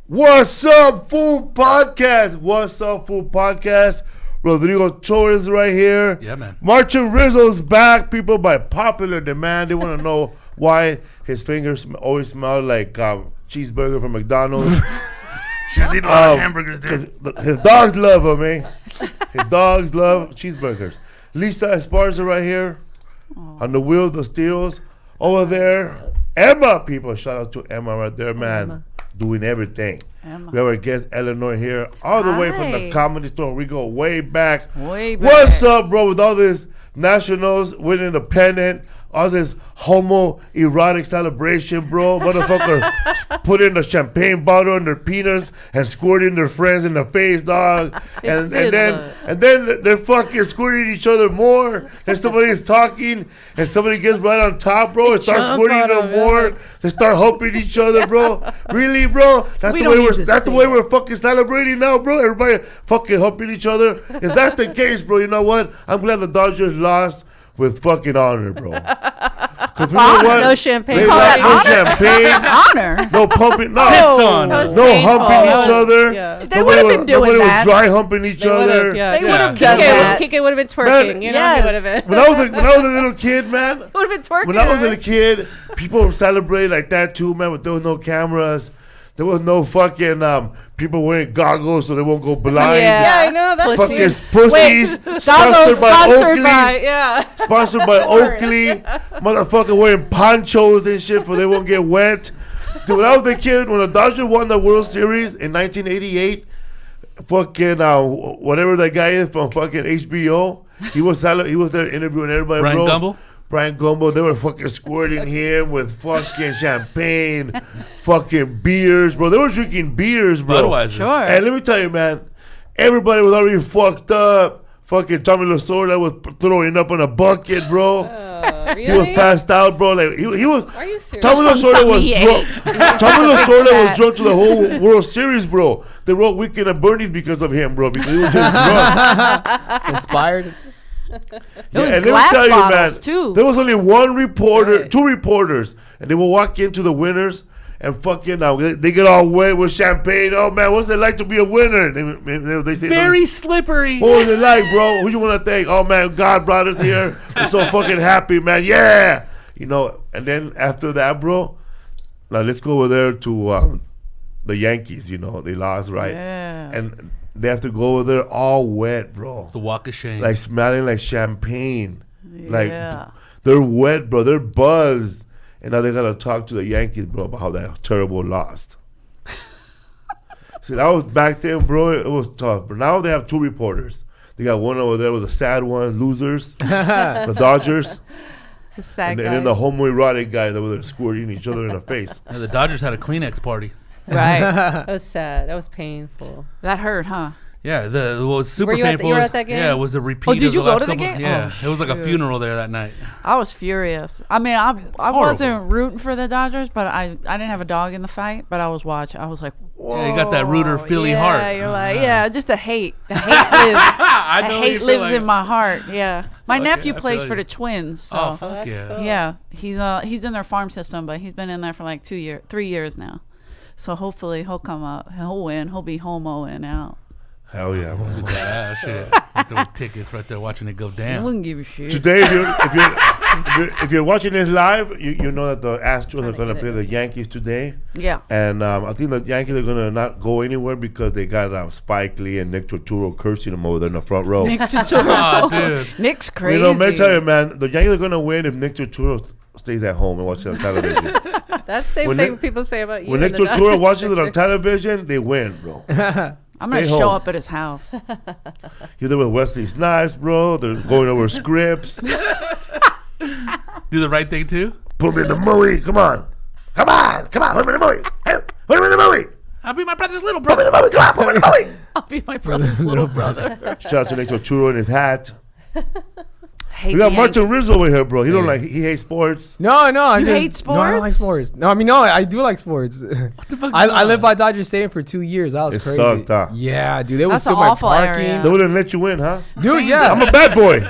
What's up, Food Podcast? What's up, Food Podcast? Rodrigo Torres right here. Yeah, man. Martin Rizo's back, people, by popular demand. They want to know why his fingers always smell like cheeseburger from McDonald's. She's eating a lot of hamburgers, dude. Because his dogs love him, eh? His dogs love cheeseburgers. Lisa Esparza right here on the wheel, the steels. Over there, Emma, people. Shout out to Emma right there, man. Emma. Doing everything. Emma. We have our guest Eleanor here, all the way from the Comedy Store. We go way back. What's up, bro? With all this nationals winning the pennant, all this homo-erotic celebration, bro. Motherfucker put in the champagne bottle in their penis and squirting their friends in the face, dog. And then they're fucking squirting each other more. And somebody is talking and somebody gets right on top, bro, and starts squirting them more. They start humping each other, bro. Really, bro? That's the way we're fucking celebrating now, bro. Everybody fucking humping each other. If that's the case, bro, you know what? I'm glad the Dodgers lost with fucking honor, bro. Cause you know what? No champagne. They like no champagne. Honor. No pumping. No humping each other. Yeah. They would have been doing nobody that. Was dry humping each other. They would have done that. Kike would have been twerking. You know, he would have been. When I was a little kid, man. Would have been twerking. When I was a little kid, people celebrated like that too, man. But there was no cameras. There was no fucking people wearing goggles so they won't go blind. Yeah, I know. That's fucking pussies. Sponsored by Sponsored by Oakley. Motherfucker wearing ponchos and shit so they won't get wet. Dude, when I was a kid, when the Dodgers won the World Series in 1988, fucking whatever that guy is from fucking HBO, he was there interviewing everybody. Brian Gumbo, they were fucking squirting him with fucking champagne, fucking beers, bro. They were drinking beers, bro. Budweiser. Sure. And let me tell you, man, everybody was already fucked up. Fucking Tommy Lasorda was throwing up in a bucket, bro. Really? He was passed out, bro. Like he was. Are you serious? Tommy Lasorda was drunk. Tommy Lasorda was drunk to the whole World Series, bro. They wrote Weekend at Bernie's because of him, bro. Because he was just drunk. Inspired. And let me tell you, man, too. There was only one reporter, two reporters, and they will walk into the winners and fucking they get all wet with champagne. Oh man, what's it like to be a winner? They say very slippery. What was it like, bro? Who you want to thank? Oh man, God brought us here. We're so fucking happy, man. Yeah, you know. And then after that, bro, now let's go over there to the Yankees. You know, they lost, right? Yeah. And they have to go over there all wet, bro. The walk of shame. Like smelling like champagne. Yeah. Like they're wet, bro. They're buzzed. And now they got to talk to the Yankees, bro, about how that terrible lost. See, that was back then, bro. It was tough. But now they have two reporters. They got one over there with the sad one, losers, the Dodgers. The sad and then the homoerotic guy that was squirting each other in the face. Yeah, the Dodgers had a Kleenex party. Right. That was sad. That was painful. That hurt, huh? Yeah, what was super painful. You were at that game? Yeah, it was a repeat. Oh, did you go to the game? Yeah, it was like a funeral there that night. I was furious. I mean, I wasn't rooting for the Dodgers, but I didn't have a dog in the fight, but I was watching. I was like, whoa. Yeah, you got that rooter Philly heart. Yeah, you're like, just the hate. The hate lives. I know hate lives in my heart. Yeah, my nephew plays for the Twins. So. Oh, fuck yeah. Cool. Yeah, he's in their farm system, but he's been in there for like 3 years now. So hopefully he'll come up. He'll win. He'll be homoing out. Hell yeah. Shit. Throw tickets right there watching it go down. I wouldn't give a shit. Today, if you're watching this live, you know that the Astros are going to play the Yankees today. Yeah. And I think the Yankees are going to not go anywhere because they got Spike Lee and Nick Turturro cursing them over there in the front row. Nick Turturro. Oh, dude. Nick's crazy. You know, let me tell you, man, the Yankees are going to win if Nick Turturro stays at home and watches on television. That's the same thing people say about you. When Nick Turturro watches it on television, they win, bro. I'm going to show up at his house. He's there with Wesley Snipes, bro. They're going over scripts. Do the right thing, too? Put me in the movie. Come on. Put me in the movie. Hey, put me in the movie. I'll be my brother's little brother. Put me in the movie. Come on, put me in the movie. I'll be my brother's little brother. Shout out to Nick Turturro in his hat. hate we got Martin Rizo over here, bro. He don't like. He hates sports. No. You hate sports? No, I don't like sports. No, I mean, no, I do like sports. What the fuck? I lived by Dodger Stadium for 2 years. That was crazy. Sucked, huh? Yeah, dude. They would That's steal an my awful parking. area. They wouldn't let you in, huh? Dude, yeah. I'm a bad boy.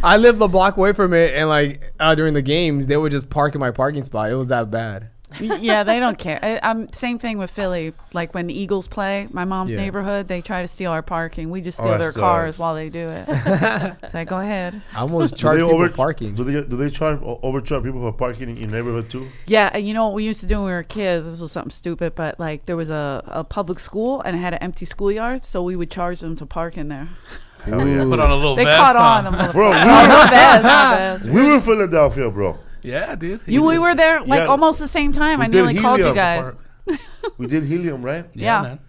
I lived a block away from it, and like during the games, they would just park in my parking spot. It was that bad. Yeah, they don't care. I'm same thing with Philly. Like when the Eagles play, my mom's Yeah. neighborhood, they try to steal our parking. We just Oh, steal that their sucks. cars while they do it. It's like, go ahead. I almost Do charge they people parking. Do they charge overcharge people for parking in your neighborhood too? Yeah, and you know what we used to do when we were kids? This was something stupid, but like there was a public school and it had an empty schoolyard, so we would charge them to park in there. Hell yeah. Put on a little They vest. caught on. huh? The motherfucker. Bro, Not best. we were in Philadelphia, bro. Yeah, dude. We were there like Yeah. almost the same time. We I did nearly called you helium guys. We did helium, right? Yeah. man.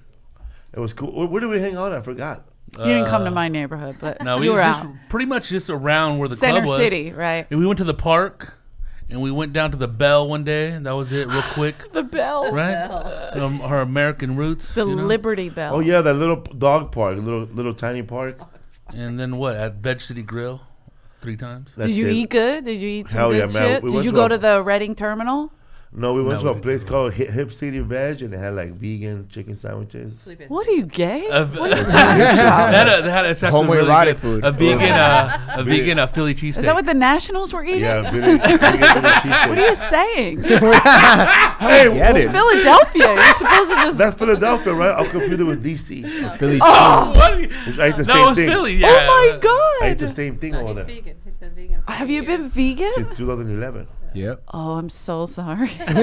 It was cool. Where did we hang out? I forgot. You didn't come to my neighborhood, but No, we you were just out. pretty much just around where the Center club was. City, right? And we went to the park, and we went down to the Bell one day. And that was it, real quick, The Bell. right? Our American roots. The you know? Liberty Bell. Oh yeah, that little dog park, little tiny park. And then what? At Veg City Grill, 3 times. That's Did you it. eat good? Did you eat some Hell good yeah, man. shit? We Did went you to go a- to the Reading Terminal? No, we went No, to a we place didn't. called Hip City Veg, and it had like vegan chicken sandwiches. What are you, gay? What are you talking about? that it's actually really Homoerotic good. food. A vegan Philly cheesesteak. Is that what the Nationals were eating? Yeah, vegan cheesesteak. What are you saying? Hey, Get It's it. Philadelphia. You're supposed to just. that's Philadelphia, right? I'll confuse it with DC. Philly. What? Which I ate the No, same it was thing. Philly. Yeah. Oh my I ate the God! same thing over there vegan. He's been vegan. Have you been vegan? since 2011. Yep. Oh, I'm so sorry. It's all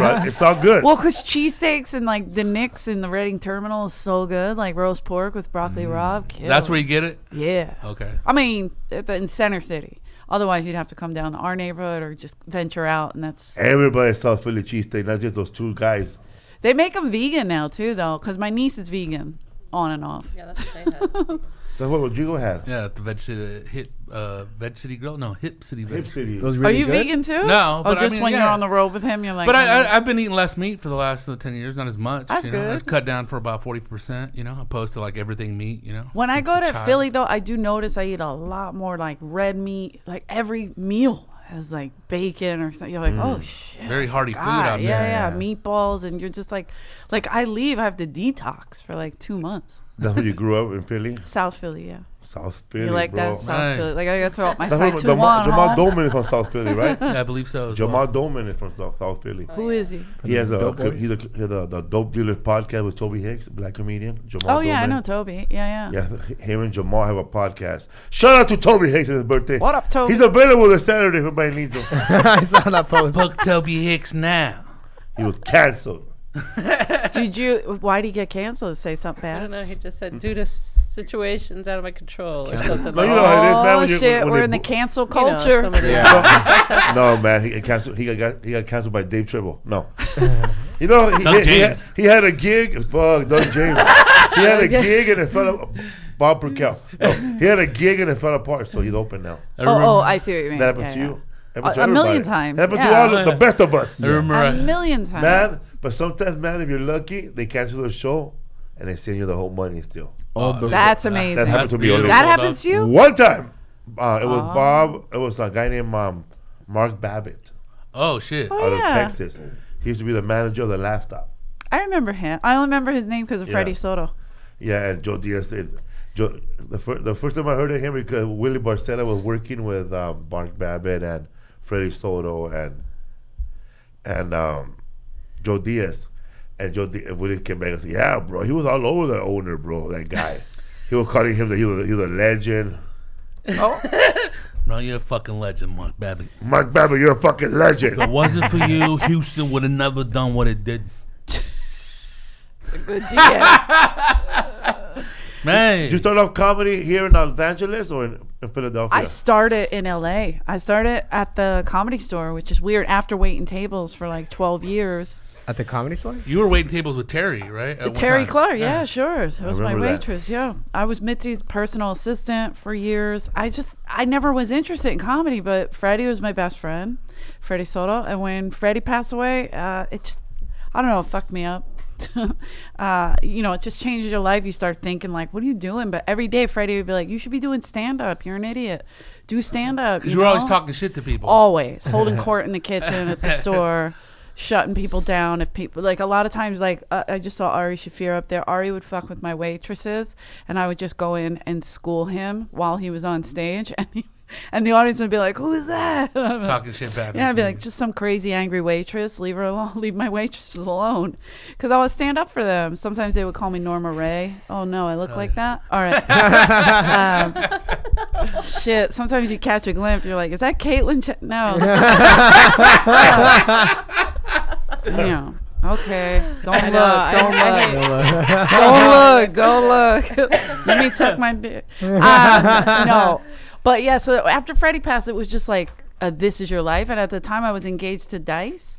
right. It's all good. Well, because cheesesteaks and like the Knicks in the Reading Terminal is so good, like roast pork with broccoli rabe. That's where you get it. Yeah. Okay. I mean, in Center City. Otherwise, you'd have to come down to our neighborhood or just venture out, and that's. Everybody saw Philly cheesesteak, not just those 2 guys. They make them vegan now too, though, because my niece is vegan, on and off. Yeah, that's what they had. That's what Rodrigo had. Yeah, at the Veg City Grill. No, Hip City Grill. Hip City. It was Are really you good. vegan too? No, Oh, but I just mean, when you're yeah. on the road with him, you're like. But "Oh, I've been eating less meat for the last 10 years, not as much. That's you know? I've good. cut down for about 40%, opposed to like everything meat, When I since go a to child. Philly, though, I do notice I eat a lot more like red meat. Like every meal has like bacon or something. You're like, oh shit. Very I hearty food forgot. out there. Yeah, meatballs, and you're just like I leave, I have to detox for like 2 months. That's where you grew up in Philly? South Philly, yeah. South Philly, You like bro. that South Nice. Philly? Like I gotta throw up my That's side what to Jamal one. Doman is from South Philly, right? Yeah, I believe so. as Jamal well. Doman is from South Philly. Who is he? He has Dope Boys. he's the Dope Dealer podcast with Toby Hicks, a black comedian. Jamal Oh yeah, I Doman. know Toby. Yeah. Yeah, him and Jamal have a podcast. Shout out to Toby Hicks on his birthday. What up, Toby? He's available this Saturday if anybody needs him. I saw that post. Book Toby Hicks now. He was canceled. Did you? Why did he get canceled? Say something I don't bad? know. He just said due to situations out of my control or something. No, you like know that. how it is, man. Oh When you- shit, when we're they in the bo- cancel You know, culture. somebody- Yeah. No, man, he got canceled. He got canceled by Dave Tribble. No, you know Doug James. he had a gig. Fuck, Doug James. He had a gig and it fell up. Bob Perkel. No, he had a gig and it fell apart, so he's open now. Oh, I see what you mean. That happened Yeah, to yeah. you. Happened to A million everybody. times, Happened yeah. to all the best of us. I remember. A million times. Man, but sometimes, man, if you're lucky, they cancel the show and they send you the whole money still. That's amazing. That happened to me already. That happens to you? One time, it was Oh. Bob. It was a guy named Mark Babbitt Oh shit. Oh, out of yeah. Texas. He used to be the manager of the Laugh Stop. I remember him. I only remember his name because of Yeah. Freddie Soto. Yeah, and Joe Diaz did. The first time I heard of him because Willie Barcena was working with Mark Babbitt and Freddie Soto and Joe Diaz. And Willie came back and said, "Yeah, bro, he was all over the owner, bro. That guy. He was calling him that he was a legend. Oh, No, you're a fucking legend, Mark Babbitt. Mark Babbitt, you're a fucking legend." If it wasn't for you, Houston would have never done what it did. good Diaz. Man. Did you start off comedy here in Los Angeles or in Philadelphia? I started in LA. I started at the Comedy Store, which is weird, after waiting tables for like 12 years. At the Comedy Store? You were waiting tables with Terry, right? At one Terry time. Clark, yeah, sure. It was my remember that. waitress, yeah. I was Mitzi's personal assistant for years. I never was interested in comedy, but Freddie was my best friend, Freddie Soto. And when Freddie passed away, it just, I don't know, it fucked me up. It just changes your life. You start thinking like, what are you doing? But every day Freddie would be like, you should be doing stand-up. You're an idiot. Do stand-up. You were always talking shit to people. Always. Holding court in the kitchen, at the store. Shutting people down. If people, like, a lot of times, like, I just saw Ari Shafir up there. Ari would fuck with my waitresses, and I would just go in and school him while he was on stage, and And the audience would be like, "Who is that?" And I'm like, Talking shit bad. yeah, I'd be like, just some crazy angry waitress. Leave her alone. Leave my waitresses alone. Because I would stand up for them. Sometimes they would call me Norma Ray. Oh, no, I look like that? All right. Shit. Sometimes you catch a glimpse. You're like, is that Caitlyn? No. Damn. Okay. Don't look. Let me tuck my dick. No. But yeah, so after Freddie passed, it was just like, this is your life. And at the time, I was engaged to Dice.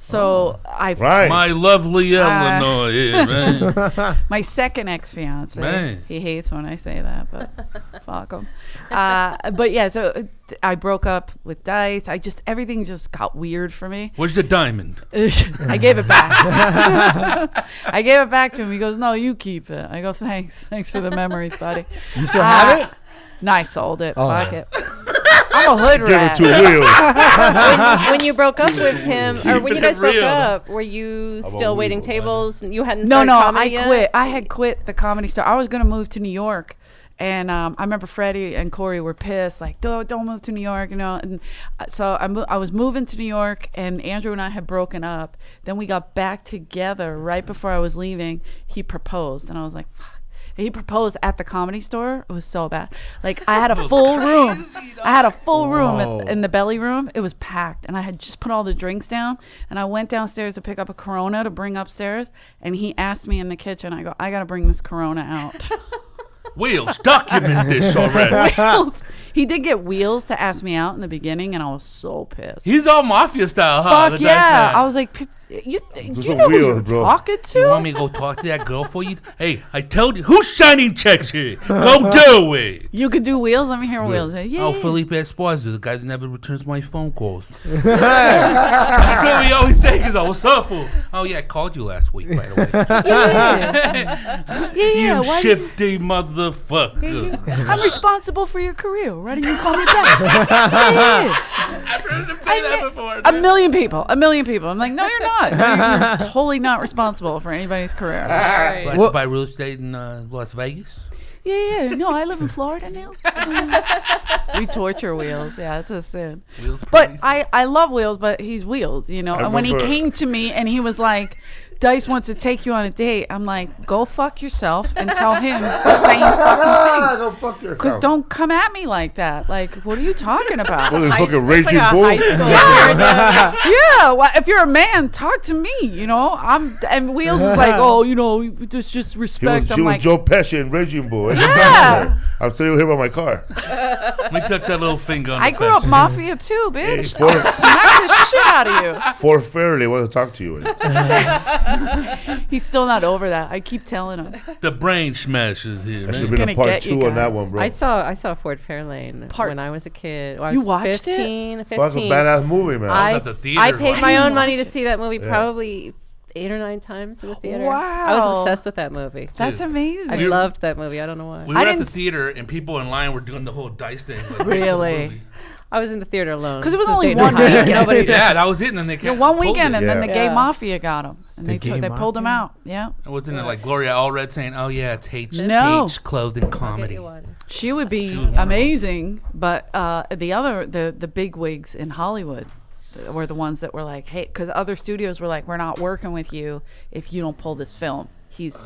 So Right. My lovely Eleanor. Yeah, man. my second ex-fiance. Man. He hates when I say that, but fuck him. But yeah, so I broke up with Dice. Everything just got weird for me. Where's the diamond? I gave it back. I gave it back to him. He goes, "No, you keep it." I go, "Thanks. Thanks for the memories, buddy." You still have it? No, I sold it. Oh. Fuck it. I'm a hood Give it rat. to Will. When you broke up with him, or when you guys broke Real. up, were you How still about waiting wheels? tables? You hadn't No, started I comedy yet? quit. I had quit the Comedy Store. I was gonna move to New York, and I remember Freddie and Corey were pissed, like, don't move to New York, you know. And so I was moving to New York, and Andrew and I had broken up. Then we got back together right before I was leaving. He proposed, and I was like, fuck. He proposed at the Comedy Store. It was so bad. Like, I had a full room. I had a full room Whoa. in the belly room. It was packed, and I had just put all the drinks down. And I went downstairs to pick up a Corona to bring upstairs. And he asked me in the kitchen. I go, "I gotta bring this Corona out." Wheels, document this already. Wheels. He did get Wheels to ask me out in the beginning, and I was so pissed. He's all mafia style, huh? Fuck The Dice yeah! Man. I was like, you some know who Wheels, you're bro. talking to? You want me to go talk to that girl for you? Hey, I told you. Who's signing checks here? Go do it. You could do Wheels. Let me hear Wheels. Yeah. Oh, Felipe Esparza, the guy that never returns my phone calls. That's what we always say. He's like, "What's up, fool?" "Oh, yeah, I called you last week, by the way." Yeah. You why shifty motherfucker. I'm responsible for your career. Why don't you call me back? Yeah. I've heard him say that before. A million people. I'm like, no, you're not. You're totally not responsible for anybody's career. Like Well- to buy real estate in Las Vegas? Yeah. No, I live in Florida now. We torture Wheels. Yeah, it's a sin. Wheels But pretty I love Wheels, but he's Wheels, you know. I And when he remember- came to me and he was like, "Dice wants to take you on a date," I'm like, "Go fuck yourself and tell him the same fucking thing. Go fuck yourself. Because don't come at me like that. Like, what are you talking about?" What is High- fucking it's raging like a bull? high school Yeah, well, if you're a man, talk to me. You know, and Wheels is like, "Oh, you know, just She respect." was I'm like, Joe Pesci and Raging Bull. Yeah. I'm sitting here by my car. Let me touch that little finger on I the grew up fence. mafia too, bitch. Hey, I'll smack the shit out of you. For Fairly, I want to talk to you. He's still not over that. I keep telling him. The brain smashers here, I should man. have been gonna a part get you 2 on that guys. one, bro. I saw Fort Fairlane Part- when I was a kid. Well, I You was watched it? 15, Fuck a 15. badass movie, man. I was at the theater I paid watching my it. own money to see that movie Yeah. probably 8 or 9 times in the theater. I Wow. was obsessed with that movie. That's Dude. amazing. I We were- loved that movie. I don't know why. We I were at the didn't s- theater and people in line were doing the whole dice thing. Like, Really? I was in the theater alone. 'Cause it was since only they one didn't hire weekend. Nobody. Yeah, that was it. And then they Yeah, kept one pulled weekend, it. and then the gay Yeah. mafia got him, and The they gay pulled him mafia? out. Yeah, Wasn't it like Gloria Allred saying, "Oh yeah, it's No. H clothed in I'll get comedy"? you one. she would be was one. amazing. But the big wigs in Hollywood were the ones that were like, hey, because other studios were like, we're not working with you if you don't pull this film. He's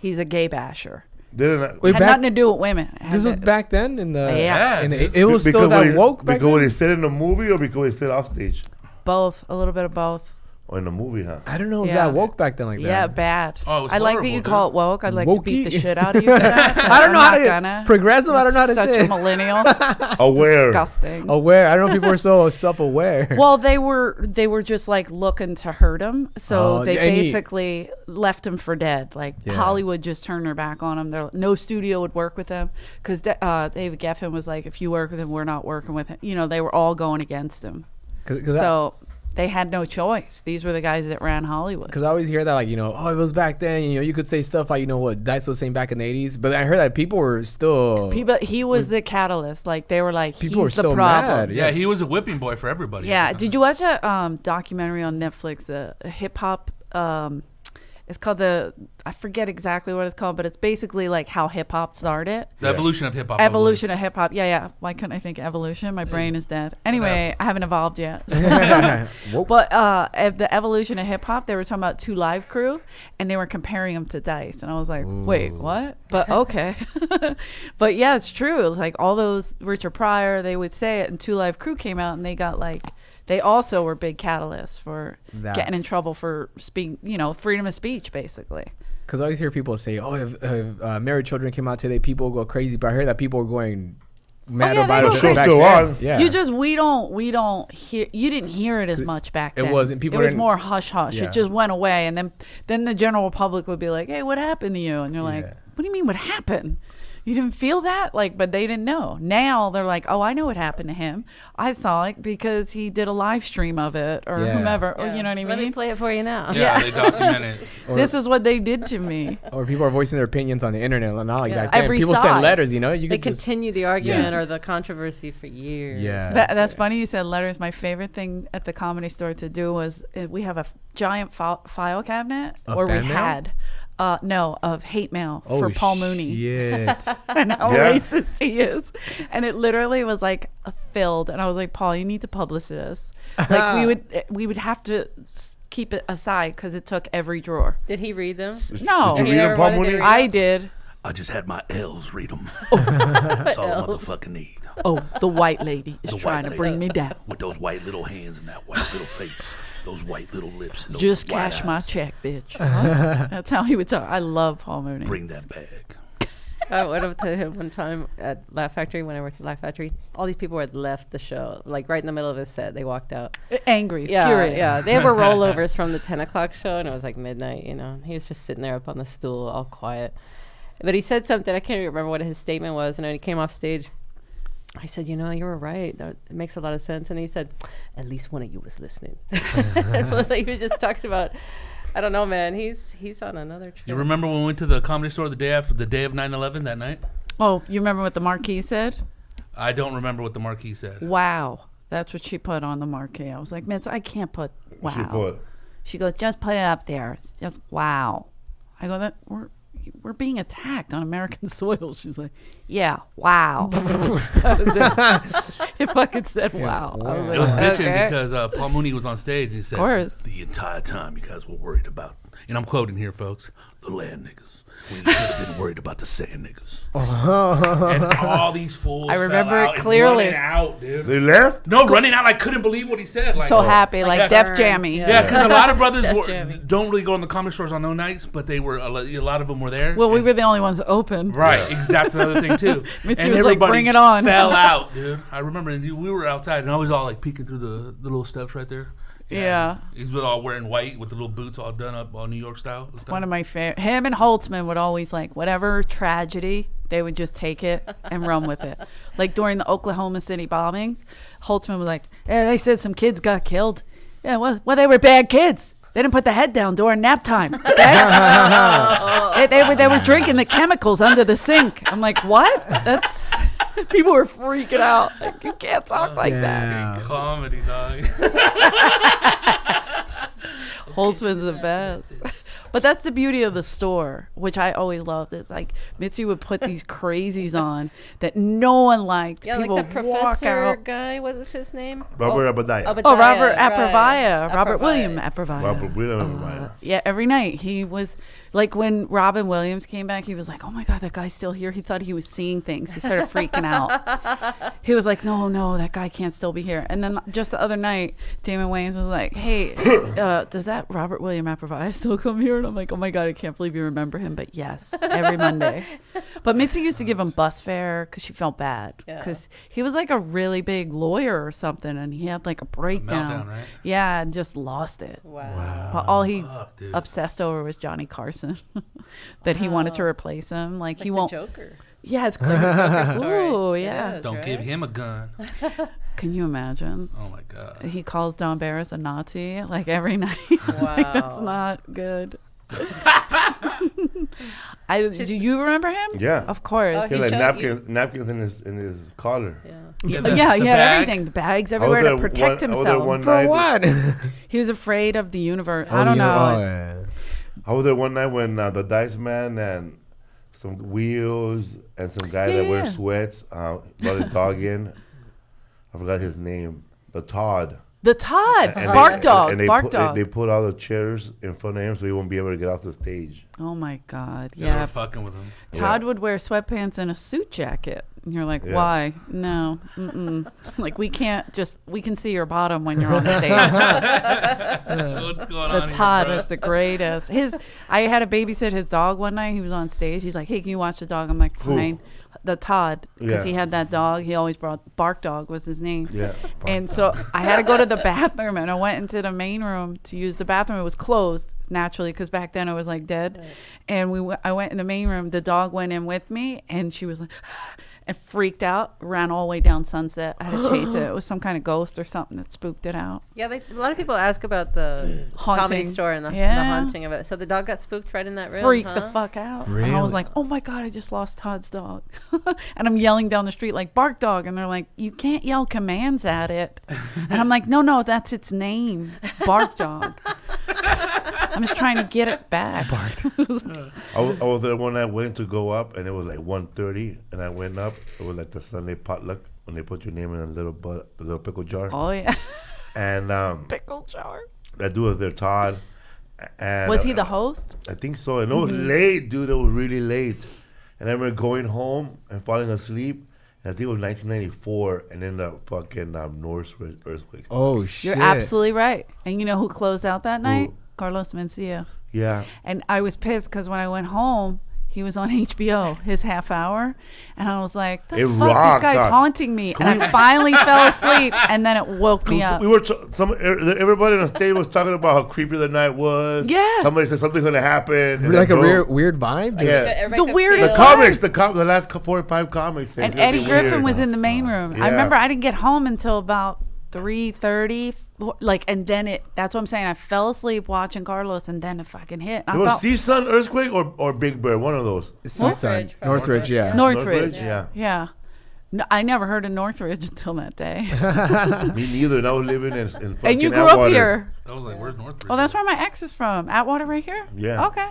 a gay basher. Didn't I? Wait, Had back, nothing to do with women. It had this was to- back then in the Yeah. in the, dude. it was still Because that woke back Because when he then. said in the movie or because he said off stage? both, a little bit of both. Or in the movie, huh? I don't know, was Yeah. that woke back then like that? Yeah, bad. Oh, it was I like that horrible, you dude. call it woke. I'd like to beat the Wokey? shit out of you for that. I don't know how I'm to not gonna. progressive. I don't know how to Such say a it. millennial. Aware. Disgusting. Aware. I don't know if people were so self-aware. Well, they were just like looking to hurt him, so Oh, they and he- basically left him for dead. Like Yeah. Hollywood just turned their back on him. No studio would work with him because David Geffen was like, if you work with him, we're not working with him. You know, they were all going against him. So they had no choice. These were the guys that ran Hollywood. Because I always hear that, like, you know, oh, it was back then. You know, you could say stuff like, you know, what Dice was saying back in the 80s. But I heard that people were still. He was the catalyst. Like they were like, People were he's the so problem. mad. Yeah, he was a whipping boy for everybody. Yeah. Did you watch a documentary on Netflix, the hip hop? It's called I forget exactly what it's called, but it's basically like how hip hop started. The evolution of hip hop. Evolution of hip hop. Yeah. Why couldn't I think evolution? My brain is dead. Anyway, I haven't evolved yet. But the evolution of hip hop, they were talking about 2 Live Crew, and they were comparing them to Dice, and I was like, wait, what? But okay. But yeah, it's true. Like all those Richard Pryor, they would say it, and 2 Live Crew came out, and they got like. They also were big catalysts for getting in trouble for freedom of speech, basically. Because I always hear people say, "Oh, if Married Children came out today, people will go crazy." But I heard that people were going mad about it crazy. back Still then. on. Yeah. We don't hear. You didn't hear it as much back then. It wasn't. People. It was more hush hush. Yeah. It just went away, and then the general public would be like, "Hey, what happened to you?" And you're like, "What do you mean? What happened? You didn't feel that?" Like, but they didn't know. Now they're like, "Oh, I know what happened to him. I saw it because he did a live stream of it, or whomever." Or, you know what I mean? Let me play it for you now. Yeah, they document it. This is what they did to me. Or people are voicing their opinions on the internet, not like back then. Every People side. send letters, you know. You They could just, continue the argument or the controversy for years. Yeah. That's funny you said letters. My favorite thing at the Comedy Store to do was we have a giant file cabinet, Of fan mail? had. Of hate mail for Paul Mooney. Shit. And how racist he is. And it literally was like filled. And I was like, Paul, you need to publish this. Like we would have to keep it aside because it took every drawer. Did he read them? No. Did you read them, Paul Mooney? I did. I just had my elves read them. That's all I motherfucking need. Oh, the white lady is The trying white to bring me down. With those white little hands and that white little face. Those white little lips. And those Just white cash my eyes. check, bitch. That's how he would talk. I love Paul Mooney. Bring that bag. I went up to him one time at Laugh Factory when I worked at Laugh Factory. All these people had left the show, like right in the middle of his set. They walked out. Angry, Yeah, furious. yeah. They were rollovers from the 10 o'clock show, and it was like midnight, you know. He was just sitting there up on the stool, all quiet. But he said something, I can't even remember what his statement was, and when he came off stage, I said, you know, you were right. It makes a lot of sense. And he said, at least one of you was listening. That's what he was just talking about. I don't know, man. He's on another trip. You remember when we went to the Comedy Store the day of 9/11 that night? Oh, you remember what the marquee said? I don't remember what the marquee said. Wow. That's what she put on the marquee. I was like, man, I can't put wow. She goes, just put it up there. It's just wow. I go, that we're being attacked on American soil. She's like, yeah, wow. That was it. It fucking said wow. I was It was like, bitching okay. because Paul Mooney was on stage and he said, Of course. the entire time you guys were worried about, and I'm quoting here, folks, the land niggas. When you should have been worried about the sand niggas. And all these fools I remember fell it out and clearly. running out, dude. They left? No, running out. I couldn't believe what he said. Like, So happy, like yeah. Def Jammy. Yeah, because a lot of brothers Def Jammy. don't really go in the comedy stores on those nights, but they were a lot of them were there. Well, we And- were the only ones open. right. That's another thing too. Mitzi And was like, everybody "Bring it on." Fell out, dude. I remember we were outside, and I was all like peeking through the little steps right there. Yeah. He was all wearing white with the little boots all done up, all New York style. and stuff. One of my favorite. Him and Holtzman would always like whatever tragedy, they would just take it and run with it. Like during the Oklahoma City bombings, Holtzman was like, "Yeah, they said some kids got killed. Yeah, well, they were bad kids. They didn't put the head down during nap time. Okay? they were drinking the chemicals under the sink." I'm like, what? That's people were freaking out. Like, you can't talk like that. Fucking comedy, dog. Holtzman's the best. But that's the beauty of the store, which I always loved. It's like Mitzi would put these crazies on that no one liked. Yeah, People like the would walk professor out. guy, what was his name? Robert Abadiah. Oh, Robert right. Aprovaya. Robert Aprovaya. William Aprovaya. Robert William Abadiah. Yeah, every night he was like when Robin Williams came back, he was like, "Oh my God, that guy's still here." He thought he was seeing things. He started freaking out. He was like, "No, that guy can't still be here." And then just the other night, Damon Wayans was like, "Hey, does that Robert William Aprovaya still come here?" And I'm like, "Oh my God, I can't believe you remember him." But yes, every Monday. But Mitzi used to give him bus fare because she felt bad because he was like a really big lawyer or something, and he had like a breakdown. meltdown, right? Yeah, and just lost it. Wow. But all he Fuck, dude. obsessed over was Johnny Carson, that he wanted to replace him. Like, It's he like won't. the Joker. Yeah, it's crazy. Joker story. Ooh, It yeah. is, Don't right? give him a gun. Can you imagine? Oh my god. He calls Don Barris a Nazi like every night. Wow. Like, that's not good. Do you remember him? Yeah. Of course. Oh, He had like showed you. napkins in his collar. Yeah. Yeah, he the had bag. everything. The bags I was everywhere there to protect I was there himself. one For night. what? He was afraid of the universe. I don't know. I was there one night when the Dice Man and some wheels and some guy that wears sweats brought his dog in. I forgot his name. The Todd. The Todd, And Bark Dog, they Bark put, Dog. They put all the chairs in front of him so he won't be able to get off the stage. Oh my God, Yeah, they yeah. were fucking with him. Todd would wear sweatpants and a suit jacket. And you're like, Yeah. why? No. Mm-mm. Like, we can see your bottom when you're on stage. What's going The on Todd here, was the greatest. I had to babysit his dog one night. He was on stage. He's like, hey, can you watch the dog? I'm like, fine. The Todd, because he had that dog. He always brought Bark Dog was his name. Yeah. And so I had to go to the bathroom, and I went into the main room to use the bathroom. It was closed naturally because back then it was like dead. Right. And I went in the main room. The dog went in with me, and she was like, and freaked out, ran all the way down Sunset. I had to chase it. It was some kind of ghost or something that spooked it out. Yeah, a lot of people ask about the Haunting. Comedy Store and the haunting of it. So the dog got spooked right in that room. Freaked the fuck out. And I Really? was like, oh my God, I just lost Todd's dog. And I'm yelling down the street like, Bark Dog. And they're like, you can't yell commands at it. And I'm like, no, that's its name. Bark Dog. I'm just trying to get it back. I was there one night waiting to go up, and it was like 1:30, and I went up. It was like the Sunday potluck when they put your name in a little pickle jar. Oh, yeah. And Pickle jar. that dude was there, Todd. And Was he the host? I think so. And it was late, dude. It was really late. And I remember going home and falling asleep. And I think it was 1994, and then the fucking Northridge earthquake. Oh shit! You're absolutely right. And you know who closed out that night? Carlos Mencia. Yeah. And I was pissed because when I went home, he was on HBO, his half hour. And I was like, the fuck, rocked, this guy's huh? haunting me. And I finally fell asleep, and then it woke me up. We were everybody on the stage was talking about how creepy the night was. Yeah. Somebody said something's gonna happen. and Like then a boom. weird vibe. Yeah. The weirdest The comics, the last 4 or 5 comics. And it's gonna Eddie be Griffin weird. was in the main room. Yeah. I remember I didn't get home until about 3:30. Like, and then that's what I'm saying. I fell asleep watching Carlos, and then it fucking hit. I It was thought CSUN earthquake or Big Bear, one of those. Northridge, Northridge, yeah. Northridge. Yeah. Yeah. No, I never heard of Northridge until that day. Me neither. And I was living in fucking And you grew up Atwater. here. I was like, where's Northridge? Oh, that's where my ex is from. Atwater right here? Yeah. Okay.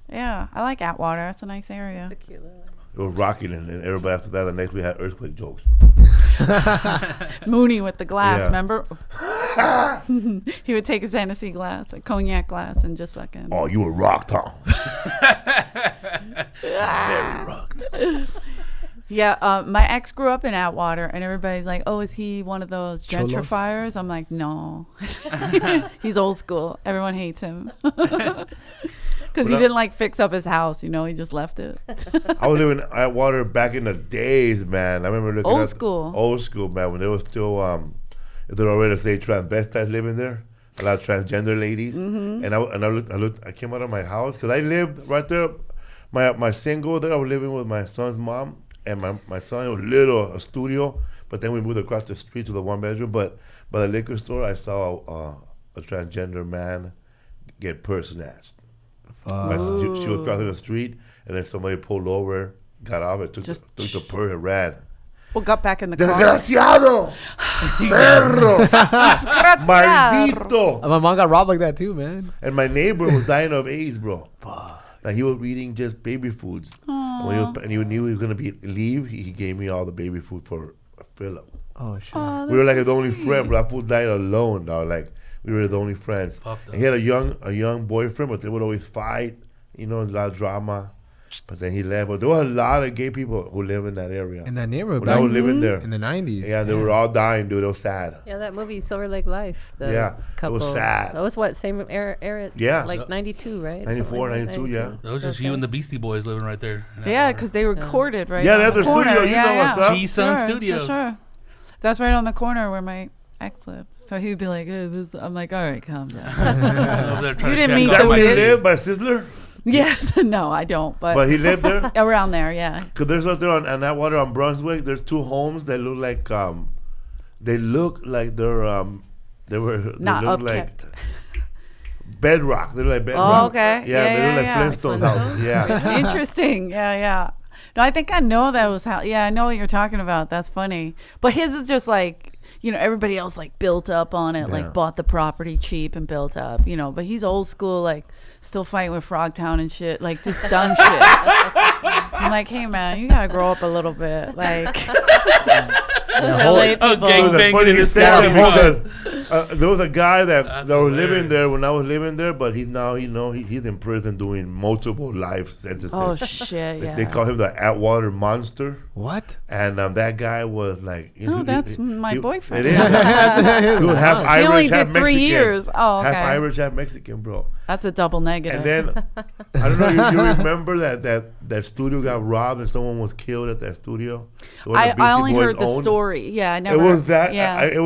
Yeah, I like Atwater. That's a nice area. It's a cute little. It was rocking, and everybody after that, the next we had earthquake jokes. Mooney with the glass, Yeah. remember? He would take his Hennessy glass, a cognac glass, and just fucking. Oh, you were rocked, huh? Very rocked. Yeah, my ex grew up in Atwater, and everybody's like, "Oh, is he one of those Cholos? gentrifiers?" I'm like, "No, he's old school. Everyone hates him because he didn't like fix up his house. You know, he just left it." I was living in Atwater back in the days, man. I remember looking Old at school. Old school, man, when there was still, if they're already say transvestites living there, a lot of transgender ladies. Mm-hmm. And I looked, I came out of my house because I lived right there. My single there, I was living with my son's mom. And my son, it was little, a studio, but then we moved across the street to the 1-bedroom. But by the liquor store, I saw a transgender man get purse snatched. She was crossing the street, and then somebody pulled over, got off, and took the purse and ran. Well, got back in the car. Desgraciado! Perro! Maldito! My mom got robbed like that too, man. And my neighbor was dying of AIDS, bro. Like he was eating just baby foods. And he knew he was gonna leave. He gave me all the baby food for Philip. Oh shit. We were like his only friend, but that fool died alone, dog. Like we were the only friends. And he had a young boyfriend, but they would always fight. You know, a lot of drama. But then he left. But there were a lot of gay people who live in that area. In that neighborhood. When I was living there. In the 90s. Yeah, they were all dying, dude. It was sad. Yeah, that movie Silver Lake Life. The Yeah, it was couple, sad. That was what, same era? Yeah. Like 92, right? 94, Something like 92, yeah. That was just you and the Beastie Boys living right there. in Yeah, Atwater. because they recorded right. Yeah, on they have the their studio. corner. You know what's up. G-Sun Sure, Studios. Sure. That's right on the corner where my ex lived. So he would be like, this. I'm like, all right, calm down. Over there trying You to didn't check meet Is out that the where my he kid. kid. lived, by Sizzler? Yes, no, I don't. But he lived there? Around there, yeah. Because there's out there on Atwater on Brunswick, there's 2 homes that look like, they look like they Not look upkept. like bedrock. They look like bedrock. Oh, okay. Yeah, they look yeah. like Flintstones houses. Yeah. Interesting. Yeah. No, I think I know that was how. Yeah, I know what you're talking about. That's funny. But his is just like, everybody else like built up on it, Yeah. like bought the property cheap and built up, But he's old school, like still fighting with Frogtown and shit, like just dumb shit. I'm like, hey man, you gotta grow up a little bit, like. LA people. Gangbanging in his There was a guy that That's was living hilarious. there when I was living there, but he's now, he's in prison doing multiple life sentences. Oh shit, yeah. They call him the Atwater Monster. What? And that guy was like, No, that's my boyfriend. It is. He was half He Irish, only half did Mexican. 3 years. Oh, okay. Half Irish, half Mexican, bro. That's a double negative. And then I don't know. You remember that studio got robbed and someone was killed at that studio? The one that I Beastie only Boys heard the owned? story. Yeah, I never. It was that. Yeah. It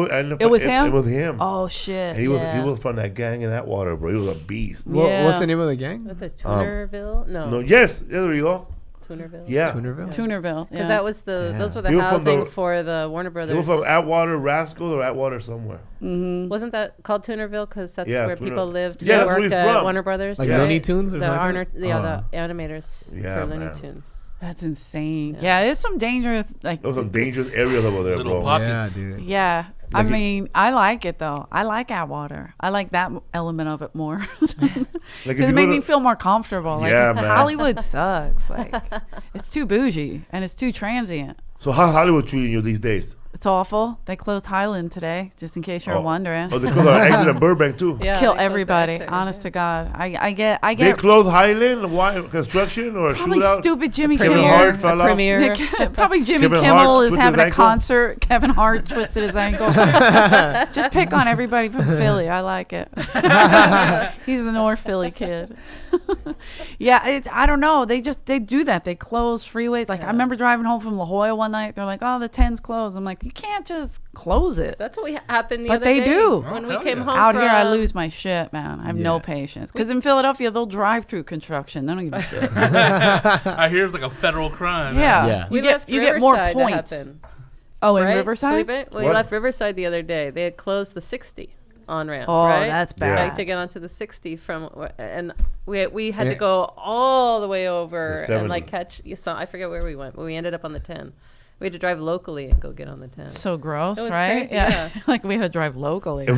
was him. It was him. Oh shit. And he was from that gang in Atwater, bro. He was a beast. Yeah. What's the name of the gang? What, the Tunerville? No, yes, there you go. Tunerville. Yeah. Tunerville. Tunerville. Because that was those were the He was from housing the- for the Warner He Brothers. was from Atwater Rascals or Atwater somewhere. Wasn't that called Tunerville? Because that's Yeah, where Tuner- people lived. Yeah, who that's where worked he's at from. Warner Brothers. Like right? Looney Tunes or the something? the animators Yeah, for Looney man. Tunes. That's insane. Yeah, it's some dangerous like. There was some dangerous areas over there, Little bro. pop- Yeah, Pockets. dude. Yeah, I Like it- mean, I like it though. I like Atwater. I like that element of it more. Like Because it made me feel more comfortable. Like, Yeah, man. Hollywood sucks. Like, it's too bougie and it's too transient. So how Hollywood treating you these days? It's awful. They closed Highland today, just in case you're wondering. Oh, they closed our exit in Burbank too. Yeah, Kill they closed the everybody. exit, Honest yeah. to God, I get They closed Highland. Why? Construction or a probably shootout? stupid Jimmy Kevin Kimmel. Hart fell off. Premiere. Probably Jimmy Kevin Kimmel Hart is twisted having his a ankle? concert. Kevin Hart twisted his ankle. Just pick on everybody from Philly. I like it. He's the North Philly kid. Yeah, I don't know. They do that. They close freeways. Like I remember driving home from La Jolla one night. They're like, "Oh, the 10's closed." I'm like, "You can't just close it." That's what happened the But other they day do. when we hell came yeah. home Out here, I from- lose my shit, man. I have no Yeah. patience. Because in Philadelphia, they'll drive through construction. They don't give a shit. I hear it's like a federal crime. Yeah. Yeah. We You get more Riverside to points. happen, Oh, in right? Riverside? Felipe? We What? left Riverside the other day. They had closed the 60 on ramp. Oh, right? that's Yeah. bad. Like to get onto the 60 from, and we had to Yeah. go all the way over The and like 70. catch. You saw, I forget where we went, but we ended up on the 10. We had to drive locally and go get on the 10. So gross, It was right? crazy, yeah. Like we had to drive locally. We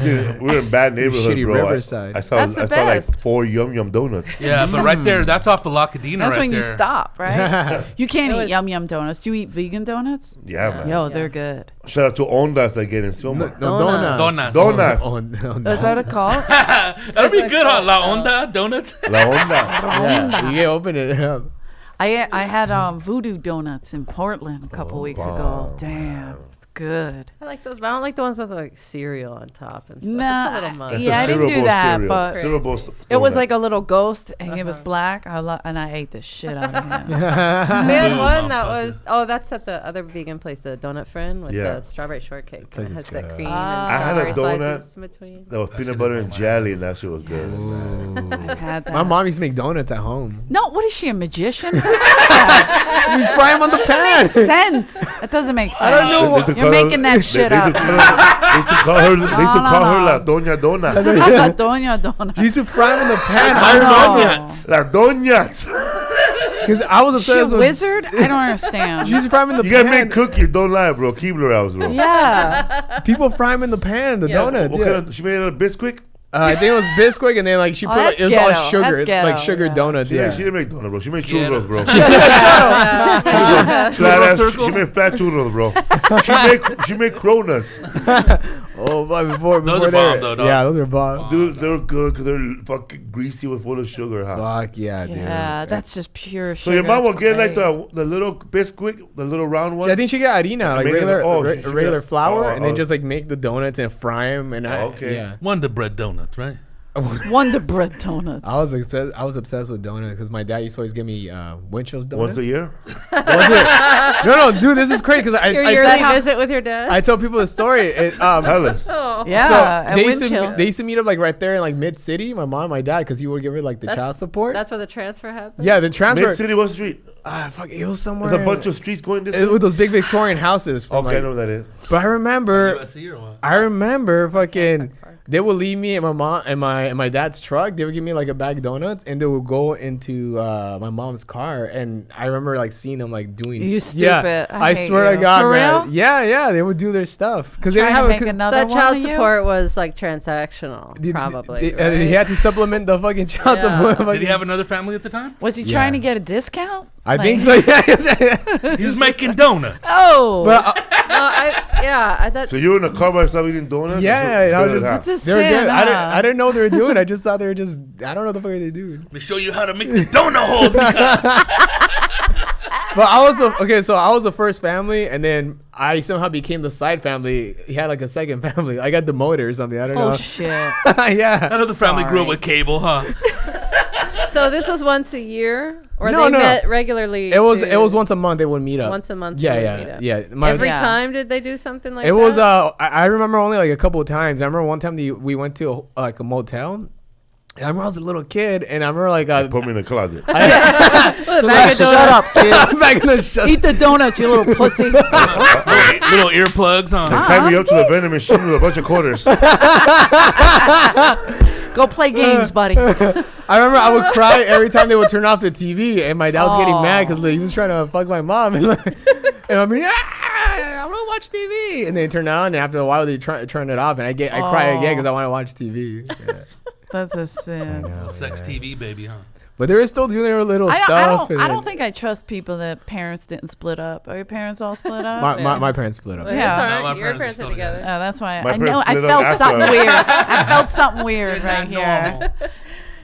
were in bad neighborhood, Shitty bro. Riverside. I saw That's the like best. 4 Yum Yum donuts. Yeah, but right there, that's off the La Cadena That's right when there. you stop, right? You can't It eat was- Yum Yum donuts. Do you eat vegan donuts? Yeah, man. Yo, Yeah. they're good. Shout out to Ondas again in Soma. No, Donuts. donuts. Donuts. Donuts. Oh, no, Is that a call? That'll be good, huh? La Onda Donuts. La Onda. Yeah, you can open it up. I had Voodoo Donuts in Portland a couple weeks ago. Damn, it's good. I like those, but I don't like the ones with like cereal on top and stuff. Nah, It's a little much. That's Yeah, the I didn't cereal do bowl that, cereal. but Cereal bowl it was donut. like a little ghost, and it was black. And I ate the shit out of him. We had Ooh, one that motherfucker. was that's at the other vegan place, the Donut Friend with Yeah. the strawberry shortcake. Place It is has that good. cream Ah. and I had a strawberry donut slices in between. That was peanut shit butter blew and my jelly, and that shit was good. I've had that. My mom used to make donuts at home. No, what is she, a magician? You fry them on the pan. sense. That doesn't make sense. I don't know what- You're making that shit up. They used to call her. They used to call her La Doña Dona. La Doña Dona. She used to fry them in the pan. Oh. La Doñas. Because I was She a obsessed with. wizard? I don't understand. She used to fry them in the You gotta pan. make cookies. Don't lie, bro. Keebler house, bro. Yeah. People fry them in the pan, the Yeah. donuts. What Yeah. kind of? She made it a Bisquick. I think it was Bisquick, and then like she Oh, put like, that's it was all ghetto. sugar. That's It's like ghetto, sugar yeah. donuts. She Yeah. didn't make donuts, bro. She made Yeah. churros, bro. Churro Flat ass, circles? she made flat churros, bro. She made cronuts. Oh, but before Those before are they bomb, were- though, dog. Yeah, those are bomb. Dude, they're good because they're fucking greasy with full of sugar, huh? Fuck yeah, dude. Yeah, that's just pure So sugar. your mom will That's get like great. the little Bisquick, the little round one. I think she got harina, like Make it- regular, oh, she regular got- flour, oh, and then oh. just like make the donuts and fry them. And I, Okay. yeah. Wonder Bread Donuts, right? Wonder Bread donuts. I was obsessed with donuts because my dad used to always give me Winchell's donuts. Once a year. No, dude, this is crazy because Your I yearly tell, visit with your dad? I tell people the story. Tell us. Oh. Yeah, So at they used, Winchell. they used to meet up like right there in like mid city. My mom, and my dad, because he would give her like the That's- child support. That's where the transfer happened? Yeah, the transfer. Mid City, what street? Fuck, it was somewhere. There's a bunch of streets going this way. with those big Victorian houses. From Okay, I know what that is. But I remember, USC or what? I remember fucking. They would leave me and my mom and my dad's truck. They would give me like a bag of donuts, and they would go into my mom's car. And I remember like seeing them like doing. You Yeah, stupid. I hate swear to you. God, For man. real? Yeah, they would do their stuff because they didn't Trying have to make another That one child of you? support was like transactional, probably. He right? had to supplement the fucking child Yeah. support. Did he have another family at the time? Was he Yeah. trying to get a discount? I think Like- so. Yeah. He was making donuts. Oh, But I thought. So you were in the car by yourself eating donuts? yeah, and I was That's just. it's a They were sin. good. Huh? I didn't know what they were doing. I just thought they were just. I don't know the fuck they do. Let me show you how to make the donut holes. But I was the first family, and then I somehow became the side family. He had like a second family. I got demoted or something. I don't Oh know. shit. Yeah. Another family grew up Sorry. with cable, huh? So this was once a year, or No, they no. met regularly. It was to- once a month they would meet up. Once a month. they would meet up. Yeah. Every Yeah. time did they do something like It that? was I remember only like a couple of times. I remember one time we went to like a motel. I remember I was a little kid, and I remember like Put me in the closet. Shut up, kid. I'm not gonna shut. Eat the donut, you little pussy. Little earplugs, huh? Tie me up to the vending machine with a bunch of quarters. Go play games, buddy. I remember I would cry every time they would turn off the TV, and my dad was getting mad because he was trying to fuck my mom, and I'm like, I want to watch TV, and they turn it on, and after a while they turn it off, and I cry again because I want to watch TV. Yeah. That's a sin. Little sex TV, baby, huh? But they were still doing their little I stuff. don't think I trust people that parents didn't split up. Are your parents all split up? my parents split up. Well, Yeah. it's all No, right. my Your parents are parents are still together. together. That's why My I know parents I split up felt after something I- weird. I felt something weird Isn't right that here. normal?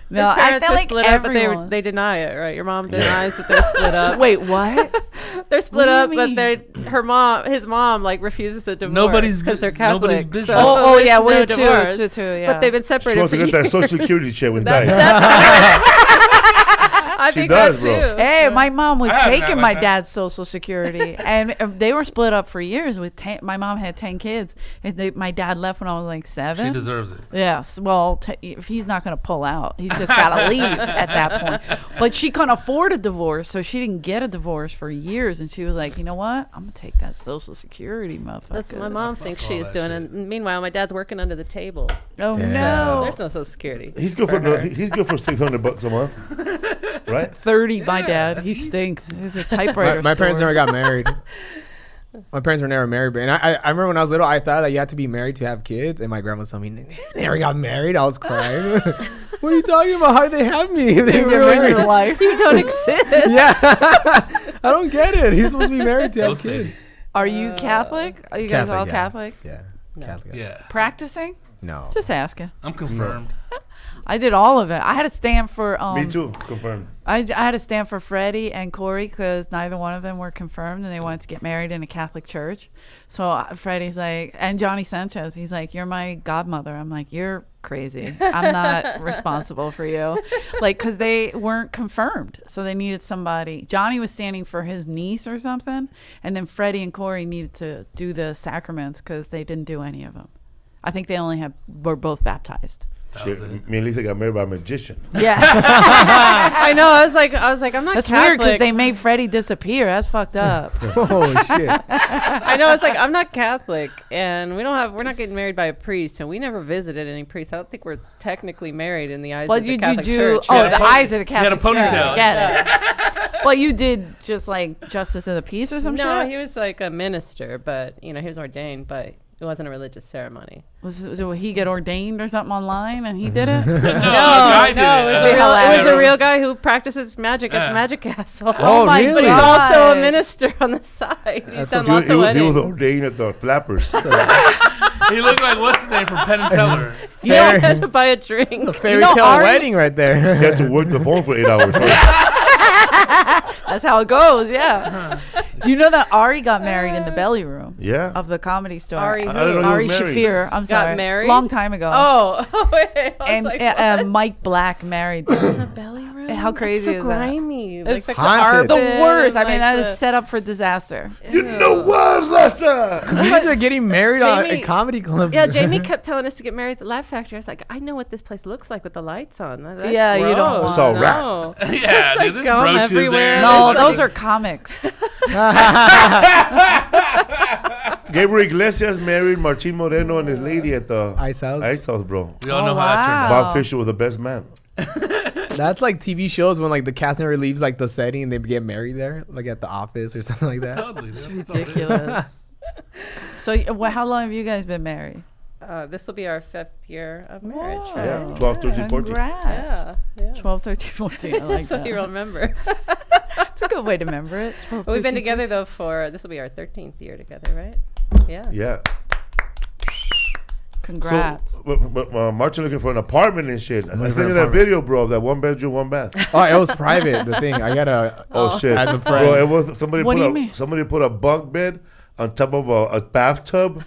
No, His I parents feel are like split up, but everyone. they deny it, right? Your mom denies that they're split up. Wait, what? They're split What up, do you but his mom, like refuses a divorce. Nobody's because they're nobody's Catholic. business. Oh, there's yeah, no we're divorce. too, yeah. But they've been She separated wants for to get that years. social security check when That- dies. I She think does, that bro. too. Hey, my mom was I haven't had taking like my that. dad's social security, and they were split up for years. With my mom had 10 kids, and my dad left when I was like 7. She deserves it. Yes. Well, if he's not going to pull out, he's just got to leave at that point. But she couldn't afford a divorce, so she didn't get a divorce for years. And she was like, you know what? I'm going to take that Social Security, motherfucker. That's what my mom thinks all she is that doing. shit. And meanway, my dad's working under the table. Oh, Damn. no. There's no Social Security. He's good for he's good for $600 a month, right? 30, my dad. He stinks. He's a typewriter My parents store. never got married. My parents were never married, and I remember when I was little, I thought that you had to be married to have kids, and my grandma told me they never got married. I was crying. What are you talking about? How did they have me if they didn't get ruined married? your life. You don't exist. Yeah, I don't get it. You're supposed to be married to have Those kids. babies. Are you Catholic? Are you guys all yeah. Catholic? Yeah, Catholic. Yeah. Practicing? No. Just asking. I'm confirmed. I did all of it. I had to stand for. Me too. Confirmed. I had to stand for Freddie and Corey because neither one of them were confirmed and they wanted to get married in a Catholic church. So Freddie's like, and Johnny Sanchez, he's like, you're my godmother. I'm like, you're crazy. I'm not responsible for you. Like, because they weren't confirmed. So they needed somebody. Johnny was standing for his niece or something. And then Freddie and Corey needed to do the sacraments because they didn't do any of them. I think they only were both baptized. That was it. Me and Lisa got married by a magician. Yeah. I know. I was like, I'm not That's Catholic. weird because they made Freddie disappear. That's fucked up. Oh shit. I know. It's like I'm not Catholic, and we're not getting married by a priest, and we never visited any priest. I don't think we're technically married in the eyes But of the you Catholic do. Church. Oh, had a the pony- eyes of the he had a Catholic Church. ponytail. Get it. But you did just like justice of the peace or some No, shit. he was like a minister, but he was ordained, but it wasn't a religious ceremony. Did he get ordained or something online and he did it? No, I did No, it was, it. it was a real guy who practices magic at the Magic Castle. Oh, my really? But he's God. also a minister on the side. He's done lots of He weddings. was ordained at the Flappers. He looked like what's his name from Penn and Teller. You don't have to buy a drink. Fairy know, tale Ari- wedding right He there. had to work the phone for 8 hours. First. That's how it goes. Yeah. Do you know that Ari got married in the belly room Yeah. of the Comedy Store? Ari I don't know Ari who was married. Shafir. I'm sorry. Got married? Long time ago. Oh, wait. I was And like, what? Mike Black married them. The belly room? How crazy That's is so that? grimy. It's Like haunted. the carpet worst. I and, mean, like, that is set up for disaster. You know what, Lessa? Comedians are getting married on Jamie- a comedy club. Yeah, Jamie kept telling us to get married at the Laugh Factory. I was like, I know what this place looks like with the lights on. That's Yeah, you don't gross. It's all No. Yeah, It's dude, like there's gum roaches everywhere. there. No, No, those are comics. Gabriel Iglesias married Martin Moreno and his lady at the Ice House. Ice House, bro. We all know how that turned out. Bob Fisher was the best man. That's like TV shows when like the cast member leaves like the setting and they get married there, like at the office or something like that. Totally. It's ridiculous. So, how long have you guys been married? This will be our 5th year of marriage. Whoa. Right? Yeah, 12, 13, 14. Congrats. Yeah. 12, 13, 14. I like So that. you remember. It's a good way to remember it. 12, But we've been 13, together though for this will be our 13th year together, right? Yeah. Yeah. Congrats. So, Martin looking for an apartment and shit. I Looking sent for you an that apartment. video, bro, of that 1 bedroom, 1 bath. Oh, it was private. The thing I gotta. Oh, shit. At the front. Bro, it was somebody What do you put mean? somebody put a bunk bed on top of a bathtub.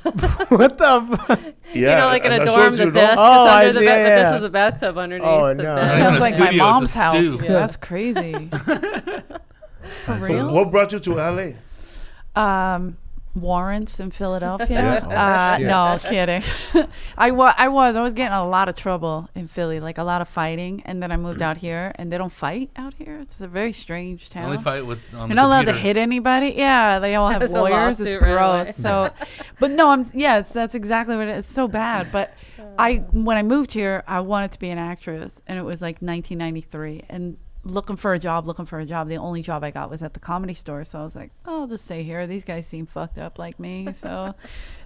What the? Fuck? Yeah. You know, like in I a showed dorm, you, the no? desk Oh, is I under the see, bed, but yeah. this was a bathtub underneath Oh, the no. bed. Sounds the like my studio, it's mom's a house. stew. Yeah. That's crazy. For So real? what brought you to LA? Warrants in Philadelphia. Yeah. shit. No, kidding. I was getting a lot of trouble in Philly, like a lot of fighting, and then I moved out here, and they don't fight out here. It's a very strange town. Only fight with on You're the not allowed to computer. hit anybody. Yeah, they all have That's a lawyers. It's lawsuit right away. gross. So, but no, that's exactly what it's so bad. But when I moved here, I wanted to be an actress, and it was like 1993, and looking for a job. The only job I got was at the Comedy Store. So I was like, oh, I'll just stay here. These guys seem fucked up like me. So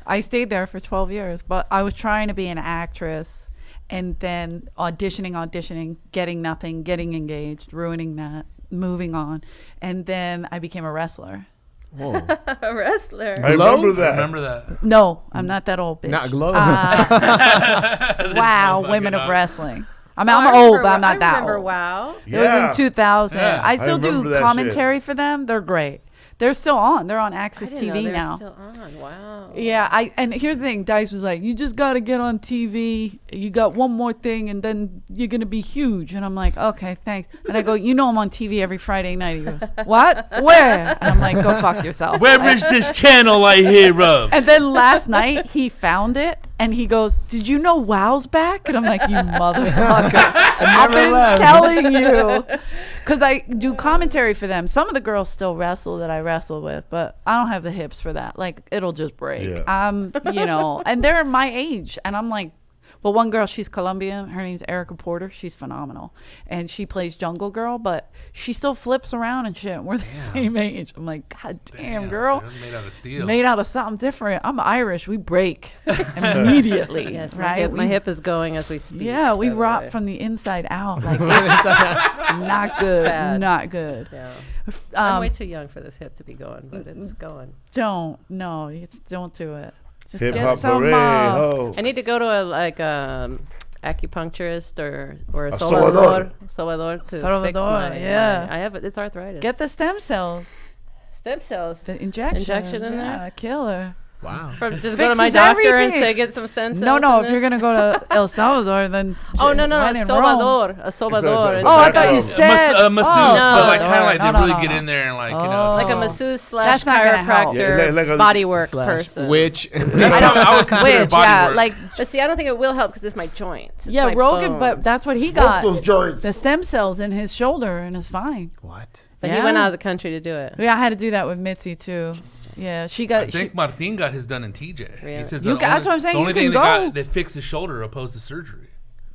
I stayed there for 12 years. But I was trying to be an actress, and then auditioning, getting nothing, getting engaged, ruining that, moving on. And then I became a wrestler. Whoa. A wrestler. I Glow? remember that. Remember that? No, I'm not that old, bitch. Not Glow. Wow, Fucking women of up. wrestling. I'm I old, remember but I'm Wa- not that I remember old. WoW. It was in 2000. Yeah. I still remember do that commentary for them. They're great. They're still on. They're on I Access didn't know TV they were now. still on. Wow. Yeah, and here's the thing. Dice was like, you just got to get on TV. You got one more thing, and then you're going to be huge. And I'm like, okay, thanks. And I go, you know I'm on TV every Friday night. He goes, what? Where? And I'm like, go fuck yourself. Where is this channel I hear of? And then last night, he found it, and he goes, did you know WoW's back? And I'm like, you motherfucker. I've been left. telling you. Because I do commentary for them. Some of the girls still wrestle that I wrestle with, but I don't have the hips for that. Like, it'll just break. Yeah. And they're my age. And I'm like, well, one girl, she's Colombian. Her name's Erica Porter. She's phenomenal. And she plays Jungle Girl, but she still flips around and shit. We're the same age. I'm like, God damn, girl. man, made out of steel. Made out of something different. I'm Irish. We break immediately. Yes, right? my hip is going as we speak. Yeah, we by the rot way. from the inside out. Like, not good. Sad. Not good. Yeah. I'm Um, way too young for this hip to be going, but it's going. don't do it. Just Hip get hop some. hooray, ho. I need to go to a acupuncturist or a A sobador to fix Salvador, my. yeah. I have it's arthritis. Get the stem cells. stem cells. The injection. Injection in there? Yeah, killer. Wow. Just go to my Fixes doctor and everything. say get some stem cells. No. in If you're this." gonna go to El Salvador, then Oh no, when a in Rome. sobador, a sobador. it's Oh, I Back thought you up. said A masseuse, no. but like kind of like No, they really no. get in there and like, you Oh. know. like a Oh. masseuse slash That's not gonna help. chiropractor, Yeah, like a- bodywork Slash person. Which. I would consider Which, body yeah, work. like But see, I don't think it will help because it's my joints. It's yeah, my Rogan, but bones. that's what he Smoke got. those joints. The stem cells in his shoulder, and it's fine. What? But he Yeah. went out of the country to do it. Yeah, I had to do that with Mitzi too. Yeah, she got. I think Martin got his done in TJ. Really? He says You the got- that's only- what I'm saying, The you only can thing go. that fixed his shoulder opposed to surgery.